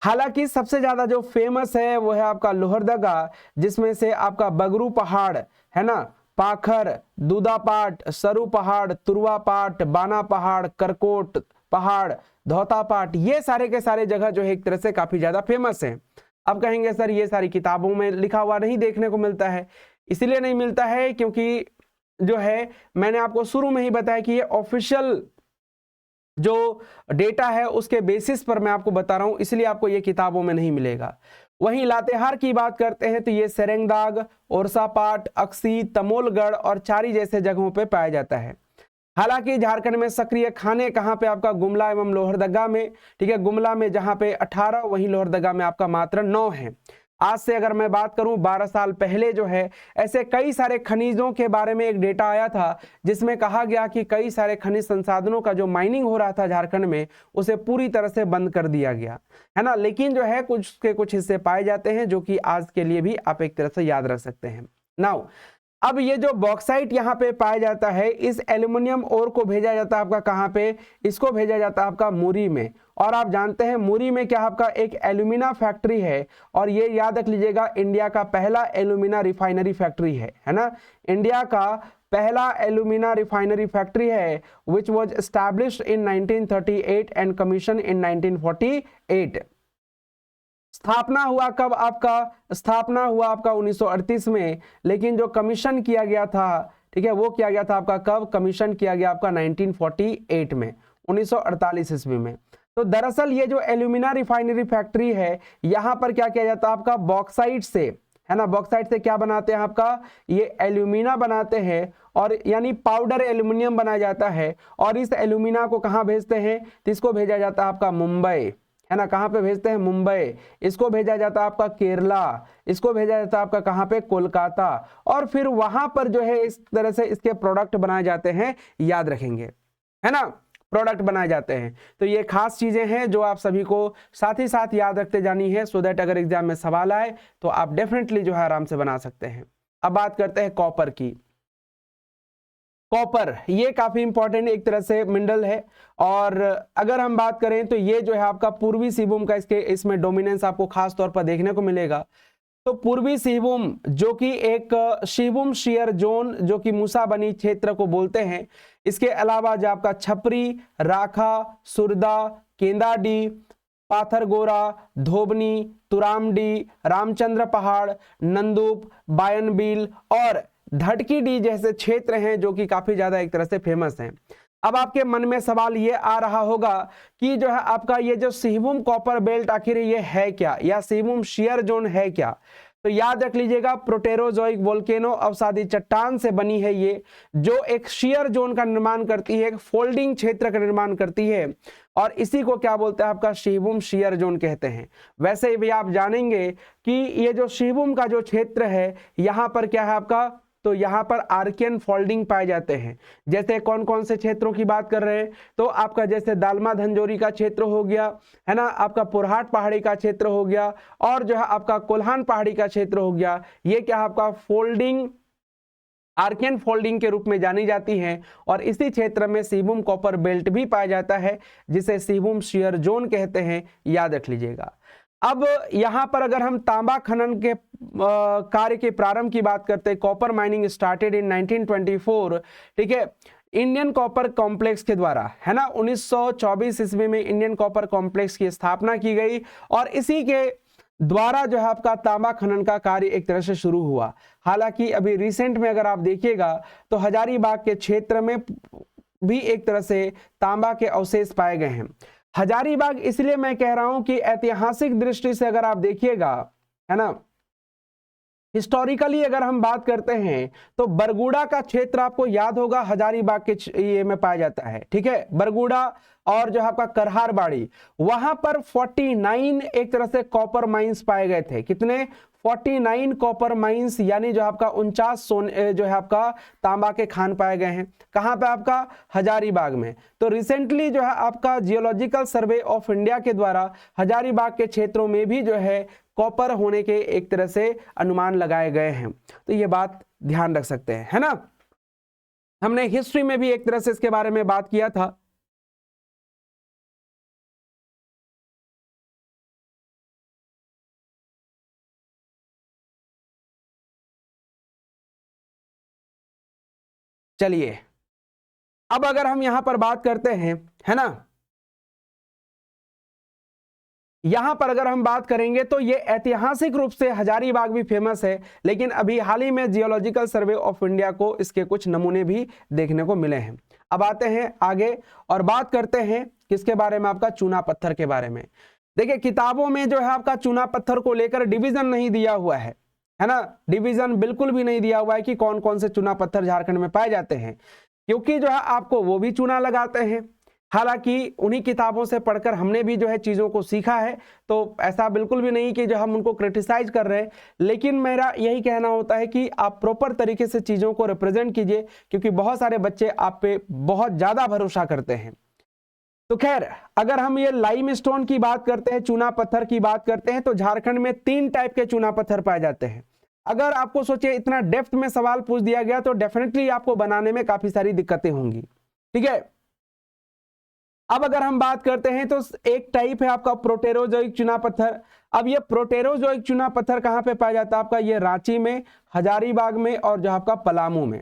हालांकि सबसे ज्यादा जो फेमस है वो है आपका लोहरदगा, जिसमें से आपका बगरू पहाड़ है ना, पाखर, दूदा पाट, सरू पहाड़, तुरवा पाट, बाना पहाड़, करकोट पहाड़, धौता पाट, ये सारे के सारे जगह जो है एक तरह से काफी ज्यादा फेमस हैं। अब कहेंगे सर ये सारी किताबों में लिखा हुआ नहीं देखने को मिलता है। इसलिए नहीं मिलता है क्योंकि जो है मैंने आपको शुरू में ही बताया कि ये ऑफिशियल जो डेटा है उसके बेसिस पर मैं आपको बता रहा हूं, इसलिए आपको ये किताबों में नहीं मिलेगा। वहीं लातेहार की बात करते हैं तो ये सेरेंगदाग, ओरसापाट, अक्सी, तमोलगढ़ और चारी जैसे जगहों पे पाया जाता है। हालांकि झारखंड में सक्रिय खाने कहां पे आपका गुमला एवं लोहरदगा में, ठीक है, गुमला में जहां पे 18, वहीं लोहरदगा में आपका मात्र 9 है। आज से अगर मैं बात करूं 12 साल पहले जो है ऐसे कई सारे खनिजों के बारे में एक डेटा आया था जिसमें कहा गया कि कई सारे खनिज संसाधनों का जो माइनिंग हो रहा था झारखंड में उसे पूरी तरह से बंद कर दिया गया है ना। लेकिन जो है कुछ के कुछ हिस्से पाए जाते हैं जो कि आज के लिए भी आप एक तरह से याद रख सकते हैं। नाउ अब ये जो बॉक्साइट यहाँ पे पाया जाता है, इस एल्यूमिनियम ओर को भेजा जाता है आपका कहाँ पे, इसको भेजा जाता है आपका मुरी में। और आप जानते हैं मुरी में क्या आपका एक एल्यूमिना फैक्ट्री है, और ये याद रख लीजिएगा इंडिया का पहला एल्यूमिना रिफाइनरी फैक्ट्री है ना। इंडिया का पहला एल्यूमिना रिफाइनरी फैक्ट्री है which was established in 1938 and commission इन 1948। स्थापना हुआ कब आपका, स्थापना हुआ आपका 1938 में, लेकिन जो कमीशन किया गया था, ठीक है, वो किया गया था आपका कब, कमीशन किया गया आपका 1948 में, 1948 ईस्वी में। तो दरअसल ये जो एल्यूमिना रिफाइनरी फैक्ट्री है, यहां पर क्या किया जाता है आपका बॉक्साइट से, है ना, बॉक्साइट से क्या बनाते हैं आपका ये एल्यूमिना बनाते हैं, और यानी पाउडर एल्यूमिनियम बनाया जाता है। और इस एल्यूमिना को कहां भेजते हैं, तो इसको भेजा जाता है आपका मुंबई, है ना, कहां पे भेजते हैं, मुंबई। इसको भेजा जाता है आपका केरला, इसको भेजा जाता है आपका कहां पे, कोलकाता। और फिर वहां पर जो है इस तरह से इसके प्रोडक्ट बनाए जाते हैं, याद रखेंगे, है ना, प्रोडक्ट बनाए जाते हैं। तो ये खास चीजें हैं जो आप सभी को साथ ही साथ याद रखते जानी है, सो दैट अगर एग्जाम में सवाल आए तो आप डेफिनेटली जो है आराम से बना सकते हैं। अब बात करते हैं कॉपर की। कॉपर ये काफी इंपॉर्टेंट एक तरह से मिनरल है, और अगर हम बात करें तो ये जो है आपका पूर्वी सिंहभूम का इसमें डोमिनेंस आपको खास तौर पर देखने को मिलेगा। तो पूर्वी सिंहभूम जो कि एक सिंहभूम शेयर जोन जो कि मूसाबनी क्षेत्र को बोलते हैं, इसके अलावा जो आपका छपरी, राखा, सुरदा, केंदाडी, पाथरगोरा, धोबनी, तुरामडी, रामचंद्र पहाड़, नंदूप, बायनबिल और धटकी डी जैसे क्षेत्र हैं जो कि काफी ज्यादा एक तरह से फेमस हैं। अब आपके मन में सवाल ये आ रहा होगा कि जो है आपका ये जो सिंहभूम कॉपर बेल्ट आखिर ये है क्या, या सिंहभूम शेयर जोन है क्या। तो याद रख लीजिएगा प्रोटेरोजोइक वोल्केनो अवसादी चट्टान से बनी है ये, जो एक शेयर जोन का निर्माण करती है, एक फोल्डिंग क्षेत्र का निर्माण करती है, और इसी को क्या बोलते हैं आपका सिंहभूम शेयर जोन कहते हैं। वैसे भी आप जानेंगे कि ये जो सिंहभूम का जो क्षेत्र है यहाँ पर क्या है आपका, तो यहाँ पर आर्कियन फोल्डिंग पाए जाते हैं। जैसे कौन कौन से क्षेत्रों की बात कर रहे हैं, तो आपका जैसे दालमा धंजोरी का क्षेत्र हो गया, है ना, आपका पुरहाट पहाड़ी का क्षेत्र हो गया, और जो है आपका कोल्हान पहाड़ी का क्षेत्र हो गया। ये क्या आपका फोल्डिंग, आर्कियन फोल्डिंग के रूप में जानी जाती हैं, और इसी क्षेत्र में सिंहभूम कॉपर बेल्ट भी पाया जाता है जिसे सिंहभूम शेयर जोन कहते हैं, याद रख लीजिएगा। अब यहां पर अगर हम तांबा खनन के कार्य के प्रारंभ की बात करते हैं, कॉपर माइनिंग स्टार्टेड इन 1924, ठीक है, इंडियन कॉपर कॉम्प्लेक्स के द्वारा, है ना, 1924 ईस्वी में इंडियन कॉपर कॉम्प्लेक्स की स्थापना की गई, और इसी के द्वारा जो है आपका तांबा खनन का कार्य एक तरह से शुरू हुआ। हालांकि अभी रिसेंट में अगर आप देखिएगा तो हजारीबाग के क्षेत्र में भी एक तरह से तांबा के अवशेष पाए गए हैं। हजारीबाग इसलिए मैं कह रहा हूं कि ऐतिहासिक दृष्टि से अगर आप देखिएगा, है ना, हिस्टोरिकली अगर हम बात करते हैं तो बरगुड़ा का क्षेत्र आपको याद होगा हजारीबाग के ये में पाया जाता है, ठीक है, बरगुड़ा और जो आपका करहारबाड़ी, वहां पर 49 एक तरह से कॉपर माइंस पाए गए थे। कितने, 49 कॉपर माइंस, यानी जो आपका 49 सोने जो है आपका तांबा के खान पाए गए हैं। कहां पे आपका, हजारीबाग में। तो रिसेंटली जो है आपका जियोलॉजिकल सर्वे ऑफ इंडिया के द्वारा हजारीबाग के क्षेत्रों में भी जो है कॉपर होने के एक तरह से अनुमान लगाए गए हैं। तो ये बात ध्यान रख सकते हैं, है ना। हमने हिस्ट्री में भी एक तरह से इसके बारे में बात किया था। चलिए अब अगर हम यहां पर बात करते हैं, है ना, यहां पर अगर हम बात करेंगे तो ये ऐतिहासिक रूप से हजारीबाग भी फेमस है, लेकिन अभी हाल ही में जियोलॉजिकल सर्वे ऑफ इंडिया को इसके कुछ नमूने भी देखने को मिले हैं। अब आते हैं आगे और बात करते हैं किसके बारे में, आपका चूना पत्थर के बारे में। देखिए किताबों में जो है आपका चूना पत्थर को लेकर डिवीजन नहीं दिया हुआ है ना, डिवीजन बिल्कुल भी नहीं दिया हुआ है कि कौन कौन से चूना पत्थर झारखंड में पाए जाते हैं, क्योंकि जो है आपको वो भी चूना लगाते हैं, हालांकि उन्हीं किताबों से पढ़कर हमने भी जो है चीज़ों को सीखा है, तो ऐसा बिल्कुल भी नहीं कि जो हम उनको क्रिटिसाइज कर रहे हैं, लेकिन मेरा यही कहना होता है कि आप प्रॉपर तरीके से चीज़ों को रिप्रेजेंट कीजिए, क्योंकि बहुत सारे बच्चे आप पे बहुत ज़्यादा भरोसा करते हैं। तो खैर, अगर हम ये लाइमस्टोन की बात करते हैं, चूना पत्थर की बात करते हैं, तो झारखंड में 3 टाइप के चूना पत्थर पाए जाते हैं। अगर आपको सोचिए इतना डेप्थ में सवाल पूछ दिया गया तो डेफिनेटली आपको बनाने में काफी सारी दिक्कतें होंगी। ठीक है, अब अगर हम बात करते हैं तो एक टाइप है आपका प्रोटेरोजोइक चूना पत्थर। अब ये प्रोटेरोजोइक चूना पत्थर कहां पे पाया जाता है? आपका ये रांची में, हजारीबाग में और जो आपका पलामू में।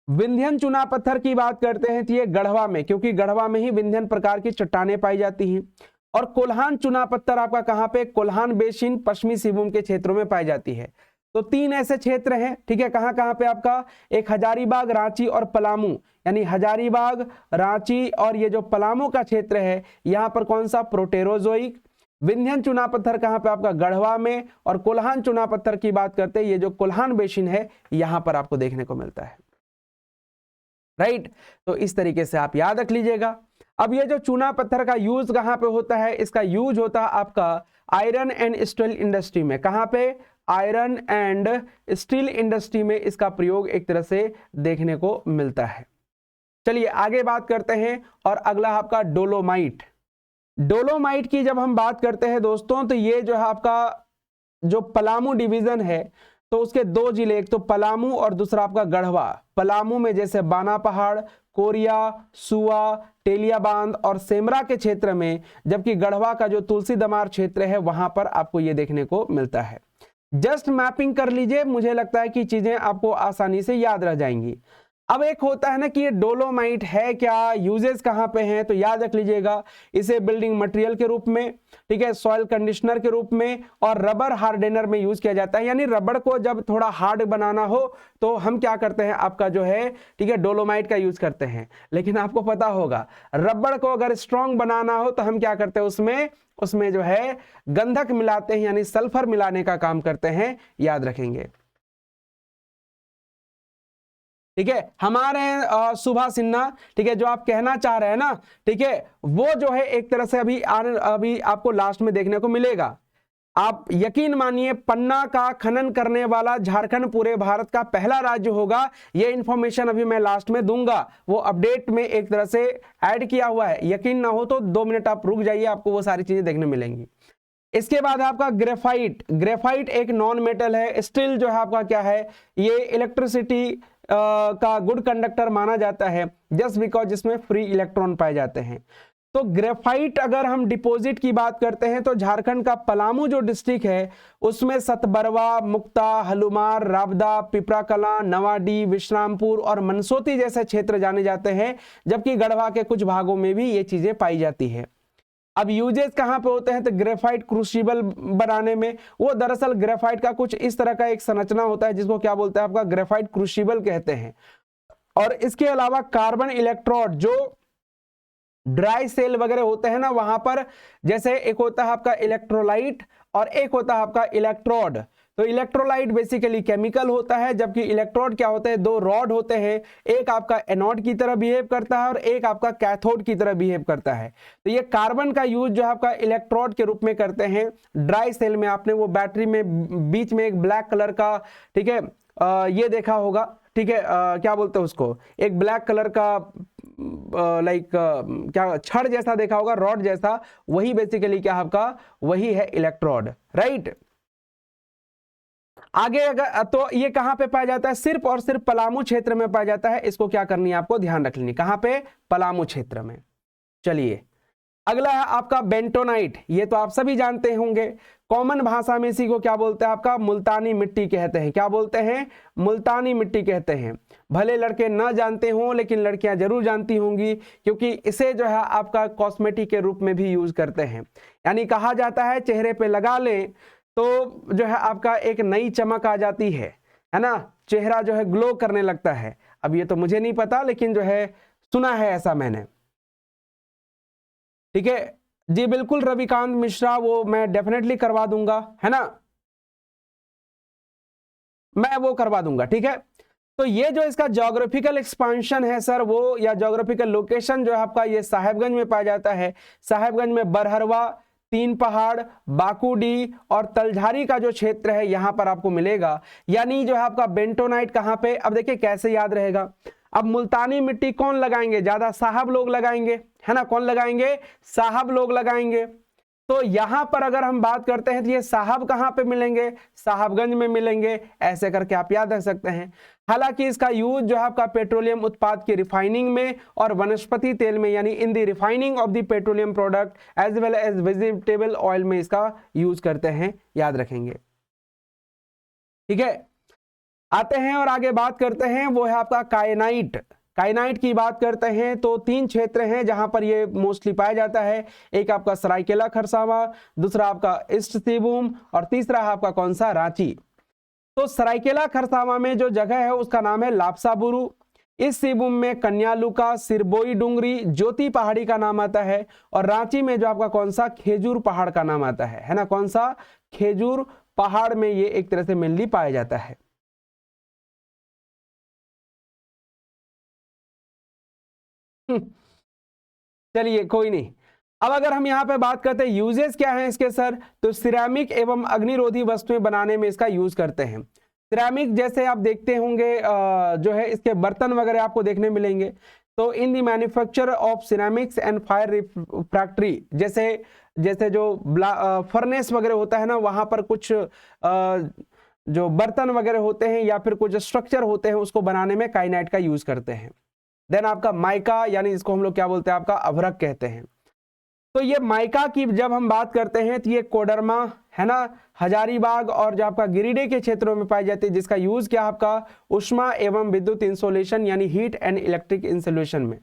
विंध्यन चूना पत्थर की बात करते हैं तो ये गढ़वा में, क्योंकि गढ़वा में ही विंध्यन प्रकार की चट्टानें पाई जाती हैं। और कोल्हान चूना पत्थर आपका कहां पे? कोल्हान बेसिन, पश्चिमी सिंहभूम के क्षेत्रों में पाई जाती है। तो 3 ऐसे क्षेत्र हैं। ठीक है, कहां कहां पे आपका? एक हजारीबाग, रांची और पलामू, यानी हजारीबाग, रांची और ये जो पलामू का क्षेत्र है, यहां पर कौन सा? प्रोटेरोजोइक। विंध्यन चूना पत्थर कहां पे? आपका गढ़वा में। और कोल्हान चूना पत्थर की बात करते हैं, ये जो कोल्हान बेसिन है यहां पर आपको देखने को मिलता है। राइट, तो इस तरीके से आप याद रख लीजिएगा। अब ये जो चूना पत्थर का यूज कहां पे होता है? इसका यूज होता है आपका आयरन एंड स्टील इंडस्ट्री में। कहां पे? आयरन एंड स्टील इंडस्ट्री में इसका प्रयोग एक तरह से देखने को मिलता है। चलिए आगे बात करते हैं। और अगला आपका डोलोमाइट। डोलोमाइट की जब हम बात करते हैं दोस्तों, तो ये जो है आपका जो पलामू डिवीजन है, तो उसके 2 जिले, एक तो पलामू और दूसरा आपका गढ़वा। पलामू में जैसे बाना पहाड़, कोरिया, सुआ, टेलिया बांध और सेमरा के क्षेत्र में, जबकि गढ़वा का जो तुलसी दमार क्षेत्र है वहां पर आपको ये देखने को मिलता है। जस्ट मैपिंग कर लीजिए, मुझे लगता है कि चीजें आपको आसानी से याद रह जाएंगी। अब एक होता है ना कि ये डोलोमाइट है क्या, यूजेस कहां पे हैं, तो याद रख लीजिएगा, इसे बिल्डिंग मटेरियल के रूप में, ठीक है, सॉइल कंडीशनर के रूप में और रबर हार्डेनर में यूज किया जाता है। यानी रबड़ को जब थोड़ा हार्ड बनाना हो तो हम क्या करते हैं, आपका जो है, ठीक है, डोलोमाइट का यूज करते हैं। लेकिन आपको पता होगा, रबड़ को अगर स्ट्रॉन्ग बनाना हो तो हम क्या करते हैं, उसमें जो है गंधक मिलाते हैं, यानी सल्फर मिलाने का काम करते हैं, याद रखेंगे। ठीक है, हमारे सुभा सिन्हा, ठीक है, जो आप कहना चाह रहे हैं ना, ठीक है, वो जो है एक तरह से अभी आपको लास्ट में देखने को मिलेगा। आप यकीन मानिए, पन्ना का खनन करने वाला झारखंड पूरे भारत का पहला राज्य होगा। ये इंफॉर्मेशन अभी मैं लास्ट में दूंगा, वो अपडेट में एक तरह से ऐड किया हुआ है। यकीन ना हो तो 2 मिनट आप रुक जाइए, आपको वो सारी चीजें देखने मिलेंगी। इसके बाद आपका ग्रेफाइट। ग्रेफाइट एक नॉन मेटल है। स्टील जो है आपका क्या है, ये इलेक्ट्रिसिटी का गुड कंडक्टर माना जाता है, जस्ट बिकॉज जिसमें फ्री इलेक्ट्रॉन पाए जाते हैं। तो ग्रेफाइट अगर हम डिपॉजिट की बात करते हैं तो झारखंड का पलामू जो डिस्ट्रिक्ट है उसमें सतबरवा, मुक्ता, हलुमार, राबदा, पिपराकला, नवाडी, विश्रामपुर और मनसोती जैसे क्षेत्र जाने जाते हैं, जबकि गढ़वा के कुछ भागों में भी ये चीजें पाई जाती है। अब यूजेस कहां पे होते हैं, तो ग्रेफाइट क्रूसिबल बनाने में। वो दरअसल ग्रेफाइट का कुछ इस तरह का एक संरचना होता है जिसको क्या बोलते हैं, आपका ग्रेफाइट क्रूसिबल कहते हैं। और इसके अलावा कार्बन इलेक्ट्रोड, जो ड्राई सेल वगैरह होते हैं ना, वहां पर जैसे एक होता है आपका इलेक्ट्रोलाइट और एक होता है आपका इलेक्ट्रोड। तो इलेक्ट्रोलाइट बेसिकली केमिकल होता है, जबकि इलेक्ट्रोड क्या होते हैं, 2 रॉड होते हैं, एक आपका एनोड की तरह बिहेव करता है और एक आपका कैथोड की तरह बिहेव करता है। तो ये कार्बन का यूज जो है आपका इलेक्ट्रोड के रूप में करते हैं ड्राई सेल में। आपने वो बैटरी में बीच में एक ब्लैक कलर का, ठीक है, ये देखा होगा, ठीक है, क्या बोलते हैं उसको, एक ब्लैक कलर का लाइक क्या छड़ जैसा देखा होगा, रॉड जैसा, वही बेसिकली क्या आपका, वही है इलेक्ट्रोड। राइट, आगे अगर तो ये कहां पे पाया जाता है, सिर्फ और सिर्फ पलामू क्षेत्र में पाया जाता है। इसको क्या करनी है, आपको ध्यान रख लेनी, कहां पे, पलामू क्षेत्र में। चलिए अगला है आपका बेंटोनाइट। ये तो आप सभी जानते होंगे, कॉमन भाषा में इसी को क्या बोलते हैं, आपका मुल्तानी मिट्टी कहते हैं। क्या बोलते हैं, मुल्तानी मिट्टी कहते हैं। भले लड़के ना जानते हों लेकिन लड़कियां जरूर जानती होंगी, क्योंकि इसे जो है आपका कॉस्मेटिक के रूप में भी यूज करते हैं। यानी कहा जाता है चेहरे पे लगा लें तो जो है आपका एक नई चमक आ जाती है ना, चेहरा जो है ग्लो करने लगता है। अब ये तो मुझे नहीं पता, लेकिन जो है सुना है ऐसा मैंने। ठीक है जी, बिल्कुल रविकांत मिश्रा, वो मैं डेफिनेटली करवा दूंगा, है ना, मैं वो करवा दूंगा। ठीक है, तो ये जो इसका ज्योग्राफिकल एक्सपांशन है सर, वो या ज्योग्राफिकल लोकेशन जो है आपका ये साहेबगंज में पाया जाता है। साहेबगंज में बरहरवा, तीन पहाड़, बाकूडी और तलझारी का जो क्षेत्र है यहां पर आपको मिलेगा। यानी जो है आपका बेंटोनाइट कहां पे, अब देखिए कैसे याद रहेगा। अब मुल्तानी मिट्टी कौन लगाएंगे, ज्यादा साहब लोग लगाएंगे, है ना, कौन लगाएंगे, साहब लोग लगाएंगे। तो यहां पर अगर हम बात करते हैं तो ये साहब कहां पे मिलेंगे, साहबगंज में मिलेंगे, ऐसे करके आप याद रख सकते हैं। हालांकि इसका यूज जो है आपका पेट्रोलियम उत्पाद की रिफाइनिंग में और वनस्पति तेल में, यानी in the refining of the petroleum product as well as vegetable oil में इसका यूज करते हैं, याद रखेंगे। ठीक है, आते हैं और आगे बात करते हैं, वो है आपका कायनाइट। कायनाइट की बात करते हैं तो तीन क्षेत्र हैं जहां पर ये मोस्टली पाया जाता है। एक आपका सरायकेला खरसावां, दूसरा आपका ईस्ट सिंहभूम और तीसरा है आपका कौन सा, रांची। तो सरायकेला खरसावां में जो जगह है उसका नाम है लापसाबुरु। इस सिंहभूम में कन्यालुका, सिरबोई डुंगरी, ज्योति पहाड़ी का नाम आता है। और रांची में जो आपका कौन सा, खेजूर पहाड़ का नाम आता है ना, कौन सा, खेजूर पहाड़ में ये एक तरह से मेनली पाया जाता है। चलिए कोई नहीं। अब अगर हम यहाँ पे बात करते हैं यूजेस क्या है इसके सर, तो सिरेमिक एवं अग्निरोधी वस्तुएं बनाने में इसका यूज करते हैं। सिरेमिक जैसे आप देखते होंगे जो है इसके बर्तन वगैरह आपको देखने मिलेंगे। तो in the manufacture of ceramics and fire refractory, जैसे जो फर्नेस वगैरह होता है ना, वहां पर कुछ जो बर्तन वगैरह होते हैं या फिर कुछ स्ट्रक्चर होते हैं उसको बनाने में काइनाइट का यूज करते हैं। देन आपका माइका, यानी इसको हम लोग क्या बोलते हैं, आपका अभ्रक कहते हैं। तो ये माइका की जब हम बात करते हैं तो ये कोडरमा, है ना, हजारीबाग और जो आपका गिरिडीह के क्षेत्रों में पाई जाती है, जिसका यूज क्या आपका उष्मा एवं विद्युत इंसुलेशन यानी हीट एंड इलेक्ट्रिक इंसुलेशन में।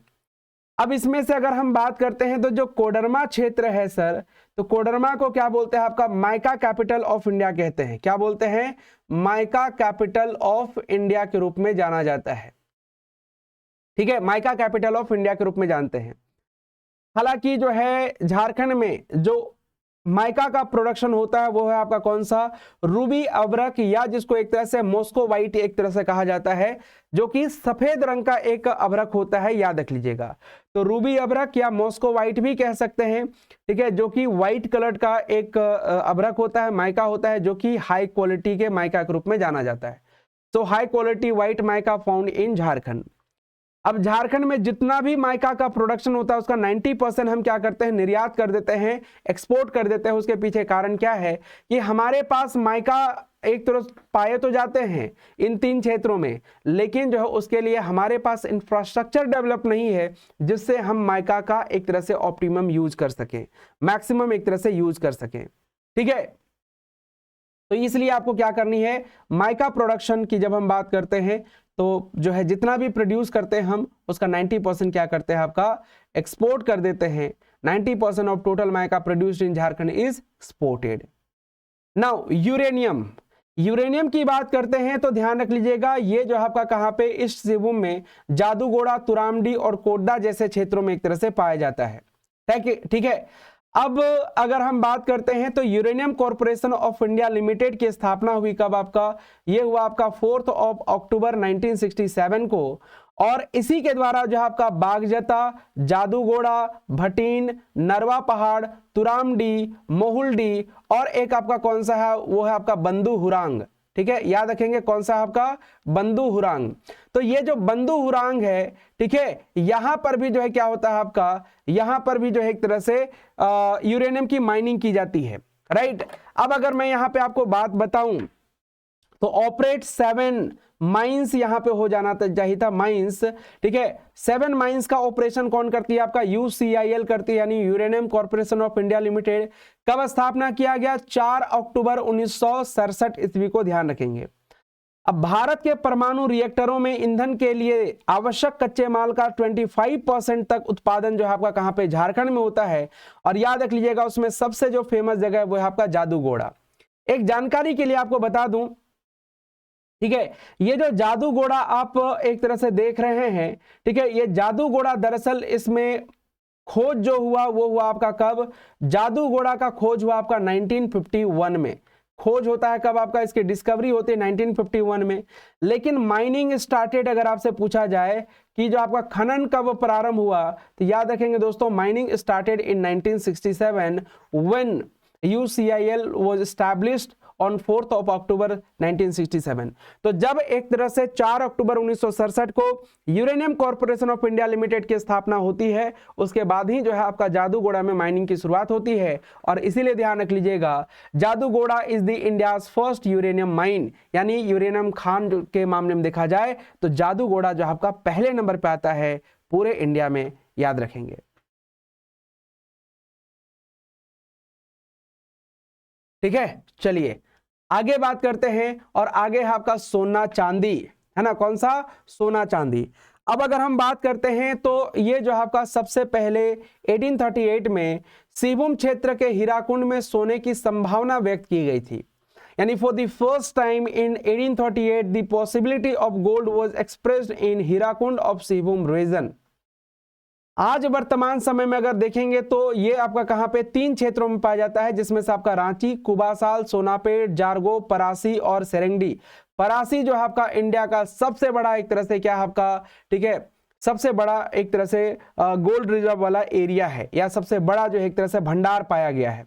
अब इसमें से अगर हम बात करते हैं तो जो कोडरमा क्षेत्र है सर, तो कोडरमा को क्या बोलते हैं, आपका माइका कैपिटल ऑफ इंडिया कहते हैं। क्या बोलते हैं, माइका कैपिटल ऑफ इंडिया के रूप में जाना जाता है। ठीक है, माइका कैपिटल ऑफ इंडिया के रूप में जानते हैं। हालांकि जो है झारखंड में जो माइका का प्रोडक्शन होता है वो है आपका कौन सा, रूबी अभ्रक, या जिसको एक तरह से मॉस्को व्हाइट एक तरह से कहा जाता है, जो कि सफेद रंग का एक अभ्रक होता है, याद रख लीजिएगा। तो रूबी अभ्रक या मॉस्को व्हाइट भी कह सकते हैं। ठीक है, जो कि व्हाइट कलर का एक अभ्रक होता है, माइका होता है, जो कि हाई क्वालिटी के माइका के रूप में जाना जाता है। तो high quality white mica found in Jharkhand. अब झारखंड में जितना भी माइका का प्रोडक्शन होता है उसका 90% हम क्या करते हैं, निर्यात कर देते हैं, एक्सपोर्ट कर देते हैं। उसके पीछे कारण क्या है कि हमारे पास माइका एक तरफ पाए तो जाते हैं इन तीन क्षेत्रों में, लेकिन जो है उसके लिए हमारे पास इंफ्रास्ट्रक्चर डेवलप नहीं है जिससे हम माइका का एक तरह से ऑप्टिमम यूज कर सकें, मैक्सिमम एक तरह से यूज कर सकें। ठीक है, तो इसलिए आपको क्या करनी है, माइका प्रोडक्शन की जब हम बात करते हैं तो जो है जितना भी प्रोड्यूस करते हैं हम उसका 90% क्या करते हैं, आपका एक्सपोर्ट कर देते हैं। 90% of total mica produced in Jharkhand is exported. Now uranium, uranium की बात करते हैं तो ध्यान रख लीजिएगा, ये जो आपका कहां पे, ईस्ट सिंहभूम में जादूगोड़ा, तुरामडी और कोडा जैसे क्षेत्रों में एक तरह से पाया जाता है। ठीक है, अब अगर हम बात करते हैं तो uranium corporation of India limited की स्थापना हुई कब, आपका ये हुआ आपका 4 अक्टूबर 1967 को। और इसी के द्वारा जो आपका बागजता, जादूगोड़ा, भटीन, नरवा पहाड़, तुरामडी, मोहुलडी और एक आपका कौन सा है, वो है आपका बंदू हुरांग। ठीक है, याद रखेंगे कौन सा आपका, बंदू हुरांग। तो ये जो बंदू हुरांग है, ठीक है, यहां पर भी जो है क्या होता है आपका, यहां पर भी जो है एक तरह से यूरेनियम की माइनिंग की जाती है। राइट, अब अगर मैं यहां पे आपको बात बताऊं तो ऑपरेट 7 माइंस यहां पे हो जाना चाहिए था, माइंस। ठीक है, 7 माइंस का ऑपरेशन कौन करती है, आपका यूसीआईएल करती है, यानी uranium corporation of India limited. कब स्थापना किया गया, 4 अक्टूबर 1967 ईस्वी को, ध्यान रखेंगे। अब भारत के परमाणु रिएक्टरों में ईंधन के लिए आवश्यक कच्चे माल का 25% तक उत्पादन जो है आपका कहां पे, झारखंड में होता है। और याद रख लीजिएगा उसमें सबसे जो फेमस जगह है वो है आपका जादूगोड़ा। एक जानकारी के लिए आपको बता दूं, ठीक है, ये जो जादूगोड़ा आप एक तरह से देख रहे हैं, ठीक है, ये जादूगोड़ा दरअसल इसमें खोज जो हुआ वो हुआ आपका कब, जादूगोड़ा का खोज हुआ आपका 1951 में। खोज होता है कब आपका, इसकी डिस्कवरी होती है 1951 में। लेकिन माइनिंग स्टार्टेड अगर आपसे पूछा जाए कि जो आपका खनन कब प्रारंभ हुआ, तो याद रखेंगे दोस्तों, mining started in 1967 when UCIL was established on 4th of October 1967। तो जब एक तरह से 4 अक्टूबर 1967 को uranium corporation of India limited की स्थापना होती है, उसके बाद ही जो है आपका जादूगोड़ा में माइनिंग की शुरुआत होती है। और इसीलिए ध्यान रख लीजिएगा, Jaduguda is the India's first uranium mine, यानी यूरेनियम खान के मामले में देखा जाए तो जादूगोड़ा जो आपका पहले नंबर पे आता है पूरे इंडिया में, याद रखेंगे। ठीक है, चलिए आगे बात करते हैं। और आगे है आपका सोना चांदी, है ना, कौन सा, सोना चांदी। अब अगर हम बात करते हैं तो ये जो आपका सबसे पहले 1838 में सिंहभूम क्षेत्र के हीराकुंड में सोने की संभावना व्यक्त की गई थी, यानी for the first time in 1838 the possibility of gold was expressed in Hirakund of Singhbhum region. आज वर्तमान समय में अगर देखेंगे तो ये आपका कहां पे 3 क्षेत्रों में पाया जाता है, जिसमें से आपका रांची, कुबासाल, सोनापेट, जारगो, परासी और सेरेंगडी। परासी जो आपका इंडिया का सबसे बड़ा एक तरह से क्या आपका, ठीक है, सबसे बड़ा एक तरह से गोल्ड रिजर्व वाला एरिया है, या सबसे बड़ा जो एक तरह से भंडार पाया गया है।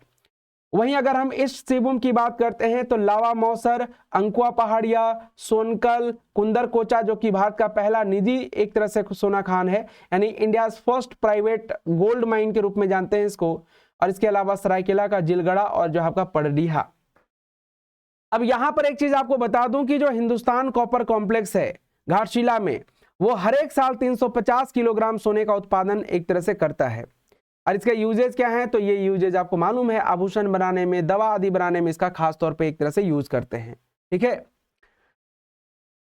वहीं अगर हम इस सिंहभूम की बात करते हैं तो लावा मौसर, अंकुआ पहाड़िया, सोनकल, कुंदरकोचा जो कि भारत का पहला निजी एक तरह से सोना खान है, यानी India first private gold mine के रूप में जानते हैं इसको। और इसके अलावा सरायकेला का जिलगढ़ा और जो आपका पड़डीहा। अब यहां पर एक चीज आपको बता दूं कि जो हिंदुस्तान कॉपर कॉम्प्लेक्स है घाटशिला में, वो हर एक साल 350 किलोग्राम सोने का उत्पादन एक तरह से करता है। और इसका यूजेज क्या है, तो ये यूजेज आपको मालूम है, आभूषण बनाने में, दवा आदि बनाने में इसका खास तौर पे एक तरह से यूज करते हैं। ठीक है,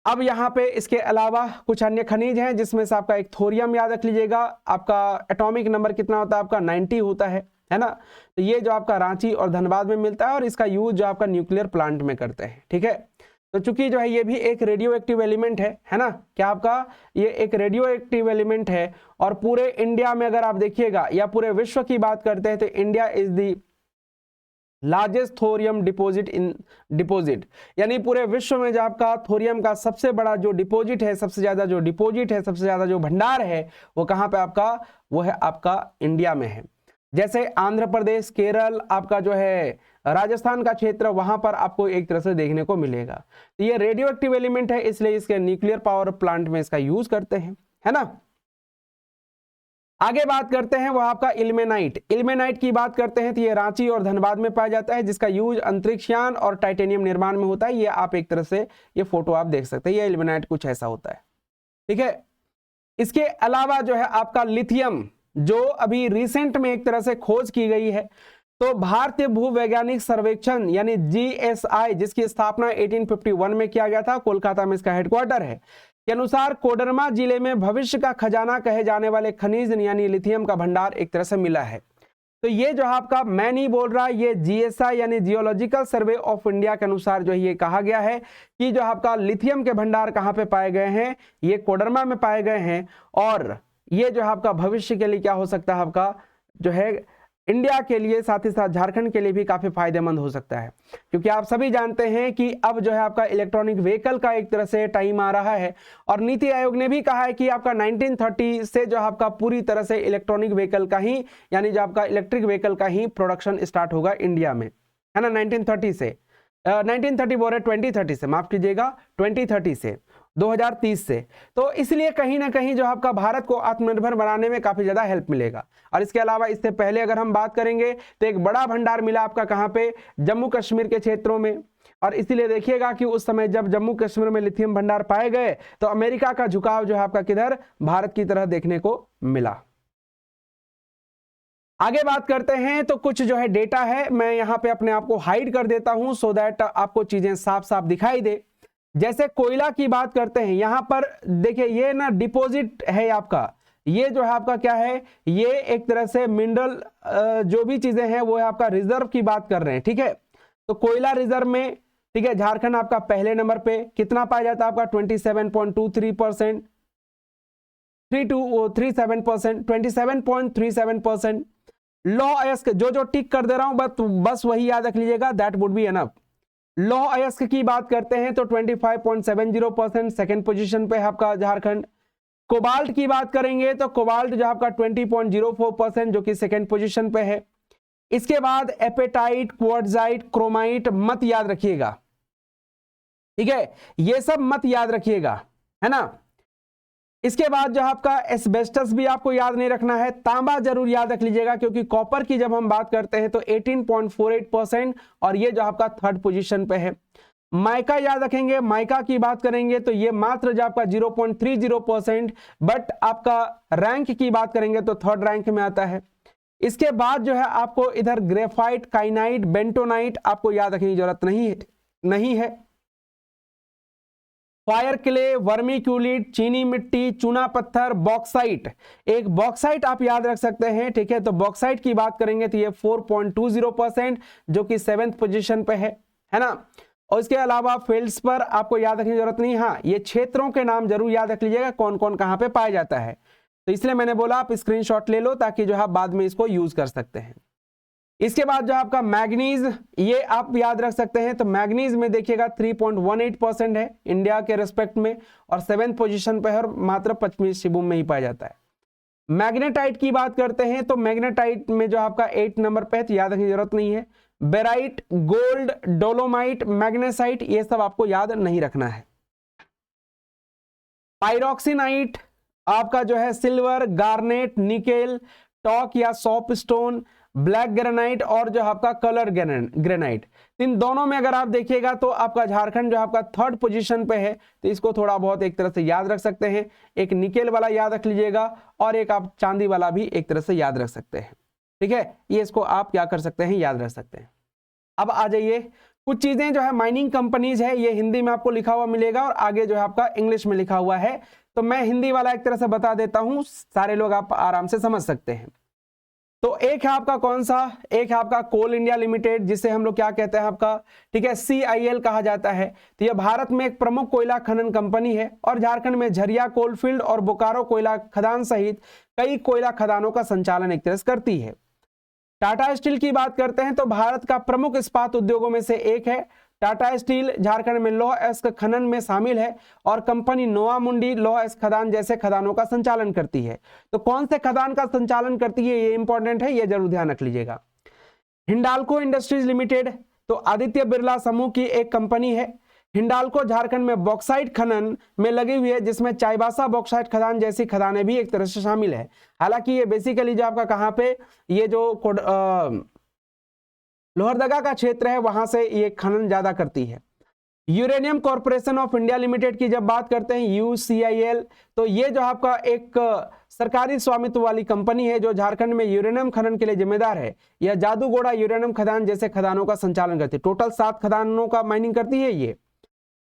अब यहाँ पे इसके अलावा कुछ अन्य खनिज हैं, जिसमें से आपका एक थोरियम याद रख लीजिएगा, आपका एटॉमिक नंबर कितना होता है, आपका 90 होता है ना। तो ये जो आपका रांची और धनबाद में मिलता है, और इसका यूज जो आपका न्यूक्लियर प्लांट में करते हैं। ठीक है, तो चूंकि जो है ये भी एक रेडियो एक्टिव एलिमेंट है ना, क्या आपका ये एक रेडियो एक्टिव एलिमेंट है। और पूरे इंडिया में अगर आप देखिएगा या पूरे विश्व की बात करते हैं तो India is the largest thorium deposit, यानी पूरे विश्व में जो आपका थोरियम का सबसे बड़ा जो डिपॉजिट है, सबसे ज्यादा जो डिपॉजिट है, सबसे ज्यादा जो भंडार है, वो कहां पे आपका, वो है आपका इंडिया में है। जैसे आंध्र प्रदेश, केरल, आपका जो है राजस्थान का क्षेत्र, वहां पर आपको एक तरह से देखने को मिलेगा। तो ये रेडियो एक्टिव एलिमेंट है, इसलिए इसके न्यूक्लियर पावर प्लांट में इसका यूज करते हैं, है ना। आगे बात करते हैं वो आपका इल्मेनाइट। इल्मेनाइट की बात करते हैं तो ये रांची और धनबाद में पाया जाता है, जिसका यूज अंतरिक्षयान और टाइटेनियम निर्माण में होता है। ये आप एक तरह से ये फोटो आप देख सकते हैं, ये इल्मेनाइट कुछ ऐसा होता है। ठीक है, इसके अलावा जो है आपका लिथियम, जो अभी रिसेंट में एक तरह से खोज की गई है, तो भारतीय भूवैज्ञानिक सर्वेक्षण यानी GSI, जिसकी स्थापना 1851 में किया गया था, कोलकाता में इसका हेडक्वार्टर है, के अनुसार कोडरमा जिले में भविष्य का खजाना कहे जाने वाले खनिज यानी लिथियम का भंडार एक तरह से मिला है। तो ये जो आपका, मैं नहीं बोल रहा, ये GSI यानी जियोलॉजिकल सर्वे ऑफ इंडिया के अनुसार जो ये कहा गया है कि जो आपका लिथियम के भंडार कहाँ पे पाए गए हैं, ये कोडरमा में पाए गए हैं। और ये जो आपका भविष्य के लिए क्या हो सकता है, आपका जो है इंडिया के लिए, साथ ही साथ झारखंड के लिए भी काफी फायदेमंद हो सकता है, क्योंकि आप सभी जानते हैं कि अब जो है आपका इलेक्ट्रॉनिक व्हीकल का एक तरह से टाइम आ रहा है। और नीति आयोग ने भी कहा है कि आपका 1930 से जो आपका पूरी तरह से इलेक्ट्रॉनिक व्हीकल का ही, यानी जो आपका इलेक्ट्रिक व्हीकल का ही प्रोडक्शन स्टार्ट होगा इंडिया में, है ना। 1930 से 1930 बोल रहे 2030 से, माफ कीजिएगा, 2030 से 2030 से। तो इसलिए कहीं ना कहीं जो आपका भारत को आत्मनिर्भर बनाने में काफी ज्यादा हेल्प मिलेगा। और इसके अलावा इससे पहले अगर हम बात करेंगे तो एक बड़ा भंडार मिला आपका कहां पे, जम्मू कश्मीर के क्षेत्रों में। और इसीलिए देखिएगा कि उस समय जब जम्मू कश्मीर में लिथियम भंडार पाए गए तो अमेरिका का झुकाव जो है आपका किधर, भारत की तरह देखने को मिला। आगे बात करते हैं तो कुछ जो है डेटा है, मैं यहां पे अपने आप को हाइड कर देता हूं सो दैट आपको चीजें साफ साफ दिखाई दे। जैसे कोयला की बात करते हैं, यहां पर देखिए ये ना डिपॉजिट है आपका, ये जो है आपका क्या है, ये एक तरह से मिनरल जो भी चीजें हैं वो है आपका रिजर्व की बात कर रहे हैं। ठीक है, तो कोयला रिजर्व में, ठीक है, झारखंड आपका पहले नंबर पे, कितना पाया जाता है आपका 27.23%, 37%, 27.37%। लॉ एस्क जो टिक कर दे रहा हूं बस वही याद रख लीजिएगा, दैट वुड बी एनफ। लौह अयस्क की बात करते हैं तो 25.70% सेकेंड पोजीशन पे है आपका झारखंड। कोबाल्ट की बात करेंगे तो कोबाल्ट जो आपका 20.04% जो कि सेकेंड पोजीशन पे है। इसके बाद एपेटाइट, क्वार्ट्जाइट, क्रोमाइट मत याद रखिएगा, ठीक है, ये सब मत याद रखिएगा, है ना। इसके बाद जो आपका एस्बेस्टस भी आपको याद नहीं रखना है। तांबा जरूर याद रख लीजिएगा क्योंकि कॉपर की जब हम बात करते हैं तो 18.48% और ये जो आपका थर्ड पोजीशन पे है। माइका याद रखेंगे, माइका की बात करेंगे तो ये मात्र जो आपका 0.30%, बट आपका रैंक की बात करेंगे तो थर्ड रैंक में आता है। इसके बाद जो है आपको इधर ग्रेफाइट, काइनाइट, बेंटोनाइट आपको याद रखने की जरूरत नहीं है। फायर क्ले, वर्मीक्यूलिट, चीनी मिट्टी, चूना पत्थर, बॉक्साइट, एक बॉक्साइट आप याद रख सकते हैं, ठीक है। तो बॉक्साइट की बात करेंगे तो ये 4.20% जो कि 7th पोजीशन पे है ना। और इसके अलावा फील्ड्स पर आपको याद रखने की जरूरत नहीं, हाँ ये क्षेत्रों के नाम जरूर याद रख लीजिएगा कौन कौन कहां पे पाया जाता है। तो इसलिए मैंने बोला आप स्क्रीनशॉट ले लो ताकि जो है बाद में इसको यूज कर सकते हैं। इसके बाद जो आपका मैग्नीज, ये आप याद रख सकते हैं। तो मैग्नीज में देखिएगा 3.18% है इंडिया के रेस्पेक्ट में और 7th पोजीशन पर है और मात्र 25 शिबूम में ही पाया जाता है। मैग्नेटाइट की बात करते हैं तो मैग्नेटाइट में जो आपका 8 नंबर पे है तो याद रखने की जरूरत नहीं है। बेराइट, गोल्ड, डोलोमाइट, मैग्नेसाइट ये सब आपको याद नहीं रखना है। पायरोक्सिनाइट आपका जो है सिल्वर, गार्नेट, निकेल, टॉक या सॉप स्टोन, ब्लैक ग्रेनाइट और जो आपका कलर ग्रेनाइट, इन दोनों में अगर आप देखिएगा तो आपका झारखंड जो आपका थर्ड पोजीशन पे है। तो इसको थोड़ा बहुत एक तरह से याद रख सकते हैं। एक निकेल वाला याद रख लीजिएगा और एक आप चांदी वाला भी एक तरह से याद रख सकते हैं, ठीक है। ये इसको आप क्या कर सकते हैं, याद रख सकते हैं। अब आ जाइए, कुछ चीजें जो है माइनिंग कंपनीज है, ये हिंदी में आपको लिखा हुआ मिलेगा और आगे जो है आपका इंग्लिश में लिखा हुआ है। तो मैं हिंदी वाला एक तरह से बता देता हूं, सारे लोग आप आराम से समझ सकते हैं। तो एक है आपका कौन सा, एक है आपका कोल इंडिया लिमिटेड जिसे हम लोग क्या कहते हैं आपका, ठीक है, CIL कहा जाता है। तो यह भारत में एक प्रमुख कोयला खनन कंपनी है और झारखंड में झरिया कोलफील्ड और बोकारो कोयला खदान सहित कई कोयला खदानों का संचालन एक तरह से करती है। टाटा स्टील की बात करते हैं तो भारत का प्रमुख इस्पात उद्योगों में से एक है। टाटा स्टील झारखंड में लौह अयस्क खनन में शामिल है और कंपनी नोवा मुंडी लौह अयस्क खदान जैसे खदानों का संचालन करती है। तो कौन से खदान का संचालन करती है, ये इंपॉर्टेंट है, ये जरूर ध्यान रख लीजिएगा। हिंडाल्को इंडस्ट्रीज लिमिटेड तो आदित्य बिरला समूह की एक कंपनी है। हिंडाल्को झारखंड में बॉक्साइट खनन में लगी हुई है जिसमें चाईबासा बॉक्साइट खदान जैसी खदानें भी एक तरह से शामिल है। हालांकि ये बेसिकली जो आपका कहां पे, ये जो लोहरदगा का क्षेत्र है वहां से ये खनन ज्यादा करती है। Uranium corporation of India limited की जब बात करते हैं UCIL, तो ये जो आपका एक सरकारी स्वामित्व वाली कंपनी है जो झारखंड में यूरेनियम खनन के लिए जिम्मेदार है। यह जादूगोड़ा यूरेनियम खदान जैसे खदानों का संचालन करती है। टोटल 7 खदानों का माइनिंग करती है ये।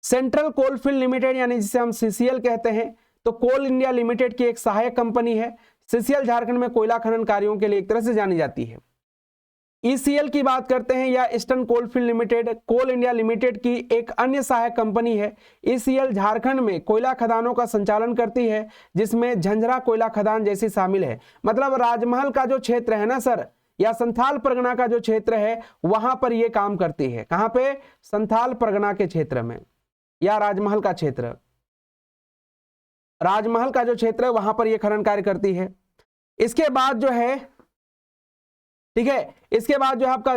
सेंट्रल कोलफील्ड लिमिटेड यानी जिसे हम CCL कहते हैं, तो कोल इंडिया लिमिटेड की एक सहायक कंपनी है। CCL झारखंड में कोयला खनन कार्यों के लिए एक तरह से जानी जाती है। ECL की बात करते हैं या ईस्टर्न कोलफील्ड लिमिटेड, कोल इंडिया लिमिटेड की एक अन्य सहायक कंपनी है। ECL झारखंड में कोयला खदानों का संचालन करती है जिसमें झंझरा कोयला खदान जैसी शामिल है। मतलब राजमहल का जो क्षेत्र है ना सर, या संथाल परगना का जो क्षेत्र है वहां पर यह काम करती है। कहां पे, संथाल परगना के क्षेत्र में या राजमहल का क्षेत्र, राजमहल का जो क्षेत्र है वहां पर यह खनन कार्य करती है। इसके बाद जो है, ठीक है, इसके बाद जो है आपका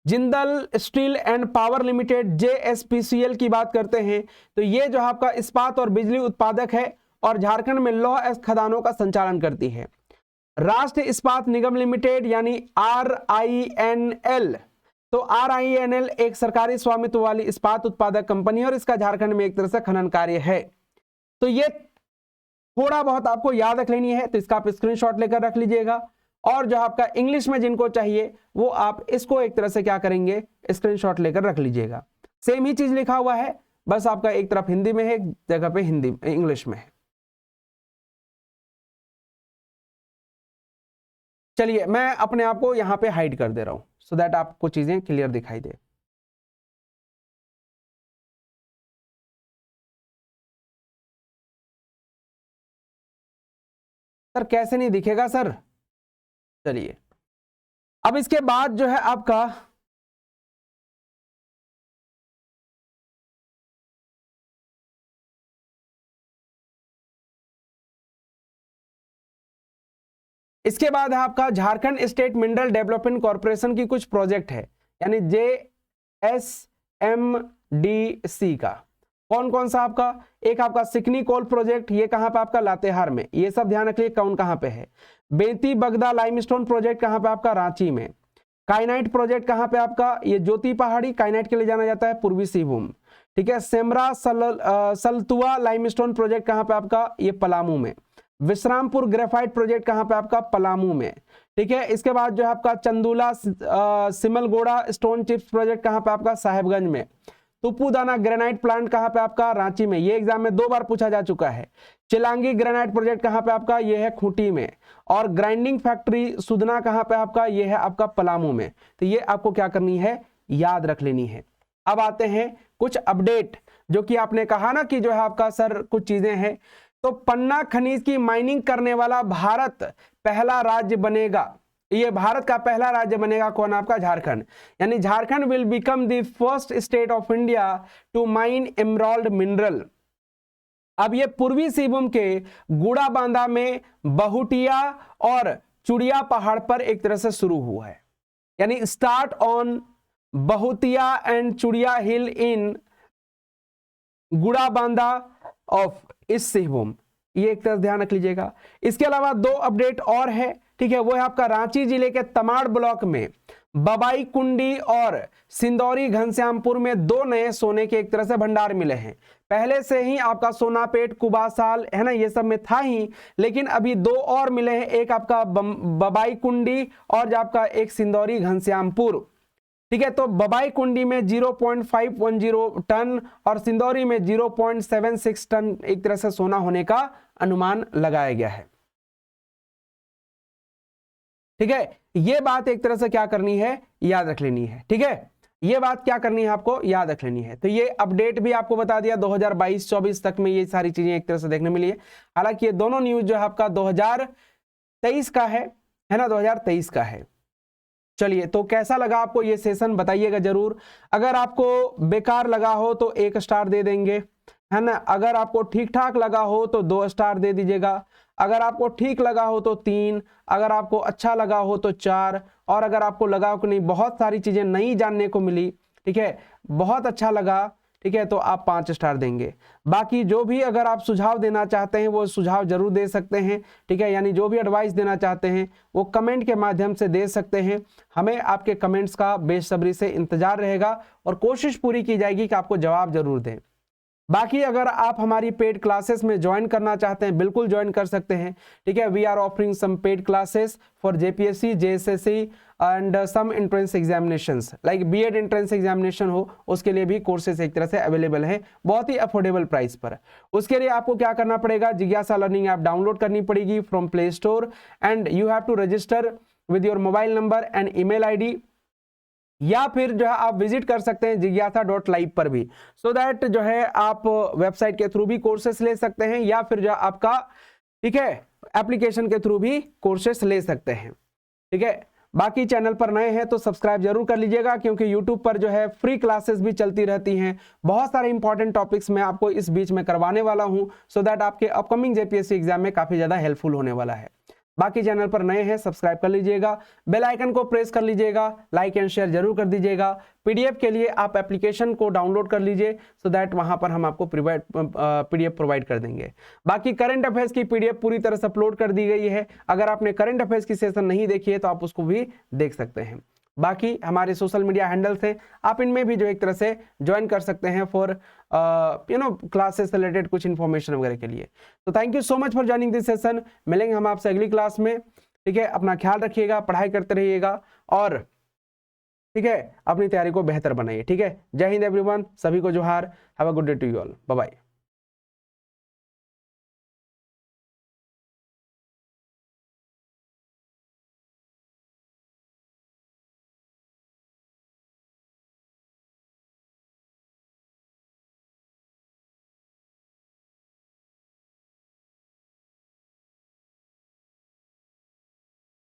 Jindal steel and power limited JSPCL की बात करते हैं तो ये जो आपका इस्पात और बिजली उत्पादक है और झारखंड में लौह अयस्क खदानों का संचालन करती है। राष्ट्रीय इस्पात निगम लिमिटेड यानी RINL, तो RINL एक सरकारी स्वामित्व वाली इस्पात उत्पादक कंपनी है और इसका झारखंड में एक तरह से खनन कार्य है। तो ये थोड़ा बहुत आपको याद रख लेनी है, तो इसका आप स्क्रीनशॉट लेकर रख लीजिएगा। और जो आपका इंग्लिश में जिनको चाहिए वो आप इसको एक तरह से क्या करेंगे, स्क्रीनशॉट लेकर रख लीजिएगा। सेम ही चीज लिखा हुआ है, बस आपका एक तरफ हिंदी में है, एक जगह पे हिंदी इंग्लिश में है। चलिए मैं अपने आप को यहां पे हाइड कर दे रहा हूं सो दैट आपको चीजें क्लियर दिखाई दे। सर कैसे नहीं दिखेगा सर, चलिए अब इसके बाद जो है आपका इसके बाद है आपका Jharkhand state mineral development corporation की कुछ प्रोजेक्ट है, यानी JSMDC का। कौन कौन सा आपका, एक आपका सिकनी कोल प्रोजेक्ट, ये कहां पे आपका, लातेहार में, ये सब ध्यान रखिए कौन कहां पे है। बेंती बगदा लाइमस्टोन प्रोजेक्ट कहां पे आपका, रांची में। काइनाइट प्रोजेक्ट कहां पे आपका, ये ज्योति पहाड़ी काइनाइट के लिए जाना जाता है, पूर्वी सिंहभूम, ठीक है। सेमरा सलतुआ लाइमस्टोन प्रोजेक्ट कहां पे आपका, ये पलामू में। विश्रामपुर ग्रेफाइट प्रोजेक्ट कहां पे आपका, पलामू में, ठीक है। इसके बाद जो है आपका चंदूला सिमलगोड़ा स्टोन चिप्स प्रोजेक्ट कहां पे आपका, साहेबगंज में। तुपुदाना ग्रेनाइट प्लांट कहां पे आपका, रांची में, ये एग्जाम में 2 बार पूछा जा चुका है। चिलांगी ग्रेनाइट प्रोजेक्ट कहां पे आपका, ये है खूंटी में। और ग्राइंडिंग फैक्ट्री सुदना कहां पे आपका, ये है आपका पलामू में। तो ये आपको क्या करनी है, याद रख लेनी है। अब आते हैं कुछ अपडेट, जो कि आपने कहा ना कि जो है आपका सर कुछ चीजें हैं, तो पन्ना खनिज की माइनिंग करने वाला भारत पहला राज्य बनेगा। ये भारत का पहला राज्य बनेगा कौन, आपका झारखंड। यानी Jharkhand will become the first state of India to mine emerald mineral. अब ये पूर्वी सिंहभूम के गुड़ा बांधा में बहुटिया और चुड़िया पहाड़ पर एक तरह से शुरू हुआ है, यानी स्टार्ट ऑन बहुतिया एंड चुड़िया हिल इन गुड़ा बांधा ऑफ ईस्ट सिंहभूम, ये एक तरह ध्यान रख लीजिएगा। इसके अलावा 2 अपडेट और है, ठीक है। वो है आपका रांची जिले के तमाड़ ब्लॉक में बबाई कुंडी और सिंदौरी घनश्यामपुर में 2 नए सोने के एक तरह से भंडार मिले हैं। पहले से ही आपका सोनापेट कुबासाल है ना, ये सब में था ही, लेकिन अभी 2 और मिले हैं, एक आपका बबाई कुंडी और जो आपका एक सिंदौरी घनश्यामपुर, ठीक है। तो बबाई कुंडी में 0.510 टन और सिंदौरी में 0.76 टन एक तरह से सोना होने का अनुमान लगाया गया है, ठीक है। ये बात एक तरह से क्या करनी है, याद रख लेनी है, ठीक है। ये बात क्या करनी है, आपको याद रख लेनी है। तो ये अपडेट भी आपको बता दिया, 2022-24 तक में ये सारी चीजें एक तरह से देखने मिली है। हालांकि ये दोनों न्यूज जो है आपका 2023 का है ना, 2023 का है। चलिए, तो कैसा लगा आपको ये सेशन बताइएगा जरूर। अगर आपको बेकार लगा हो तो 1 स्टार दे देंगे, है ना। अगर आपको ठीक ठाक लगा हो तो 2 स्टार दे दीजिएगा। अगर आपको ठीक लगा हो तो 3, अगर आपको अच्छा लगा हो तो 4, और अगर आपको लगा हो कि नहीं बहुत सारी चीजें नई जानने को मिली, ठीक है, बहुत अच्छा लगा, ठीक है, तो आप 5 स्टार देंगे। बाकी जो भी अगर आप सुझाव देना चाहते हैं वो सुझाव जरूर दे सकते हैं, ठीक है। यानी जो भी एडवाइस देना चाहते हैं वो कमेंट के माध्यम से दे सकते हैं। हमें आपके कमेंट्स का बेसब्री से इंतजार रहेगा और कोशिश पूरी की जाएगी कि आपको जवाब जरूर दें। बाकी अगर आप हमारी पेड क्लासेस में ज्वाइन करना चाहते हैं, बिल्कुल ज्वाइन कर सकते हैं, ठीक है। We are offering some paid classes for JPSC, JSSC and some entrance examinations, like B.Ed entrance examination हो, उसके लिए भी कोर्सेज एक तरह से अवेलेबल है बहुत ही अफोर्डेबल प्राइस पर। उसके लिए आपको क्या करना पड़ेगा, जिज्ञासा लर्निंग ऐप डाउनलोड करनी पड़ेगी from play store, and you have to register with your mobile number and email ID, या फिर जो है आप विजिट कर सकते हैं jigyasa.live पर भी, सो दैट जो है आप वेबसाइट के थ्रू भी कोर्सेस ले सकते हैं, या फिर जो आपका, ठीक है, एप्लीकेशन के थ्रू भी कोर्सेस ले सकते हैं, ठीक है। बाकी चैनल पर नए हैं तो सब्सक्राइब जरूर कर लीजिएगा, क्योंकि यूट्यूब पर जो है फ्री क्लासेस भी चलती रहती हैं। बहुत सारे इंपॉर्टेंट टॉपिक्स मैं आपको इस बीच में करवाने वाला हूं, सो दैट आपके अपकमिंग JPSC एग्जाम में काफी ज्यादा हेल्पफुल होने वाला है। बाकी चैनल पर नए हैं सब्सक्राइब कर लीजिएगा, बेल आइकन को प्रेस कर लीजिएगा, लाइक एंड शेयर जरूर कर दीजिएगा। PDF के लिए आप एप्लीकेशन को डाउनलोड कर लीजिए, सो दैट वहां पर हम आपको PDF प्रोवाइड कर देंगे। बाकी करंट अफेयर्स की PDF पूरी तरह से अपलोड कर दी गई है, अगर आपने करंट अफेयर्स की सेशन नहीं देखी है तो आप उसको भी देख सकते हैं। बाकी हमारे सोशल मीडिया हैंडल्स हैं, आप इनमें भी जो एक तरह से ज्वाइन कर सकते हैं फॉर क्लासेस से रिलेटेड कुछ इन्फॉर्मेशन वगैरह के लिए। तो thank you so much for joining this session. मिलेंगे हम आपसे अगली क्लास में, ठीक है। अपना ख्याल रखिएगा, पढ़ाई करते रहिएगा और ठीक है अपनी तैयारी को बेहतर बनाइए, ठीक है। जय हिंद एवरीवन, सभी को जोहार, have a good day to you all, bye bye.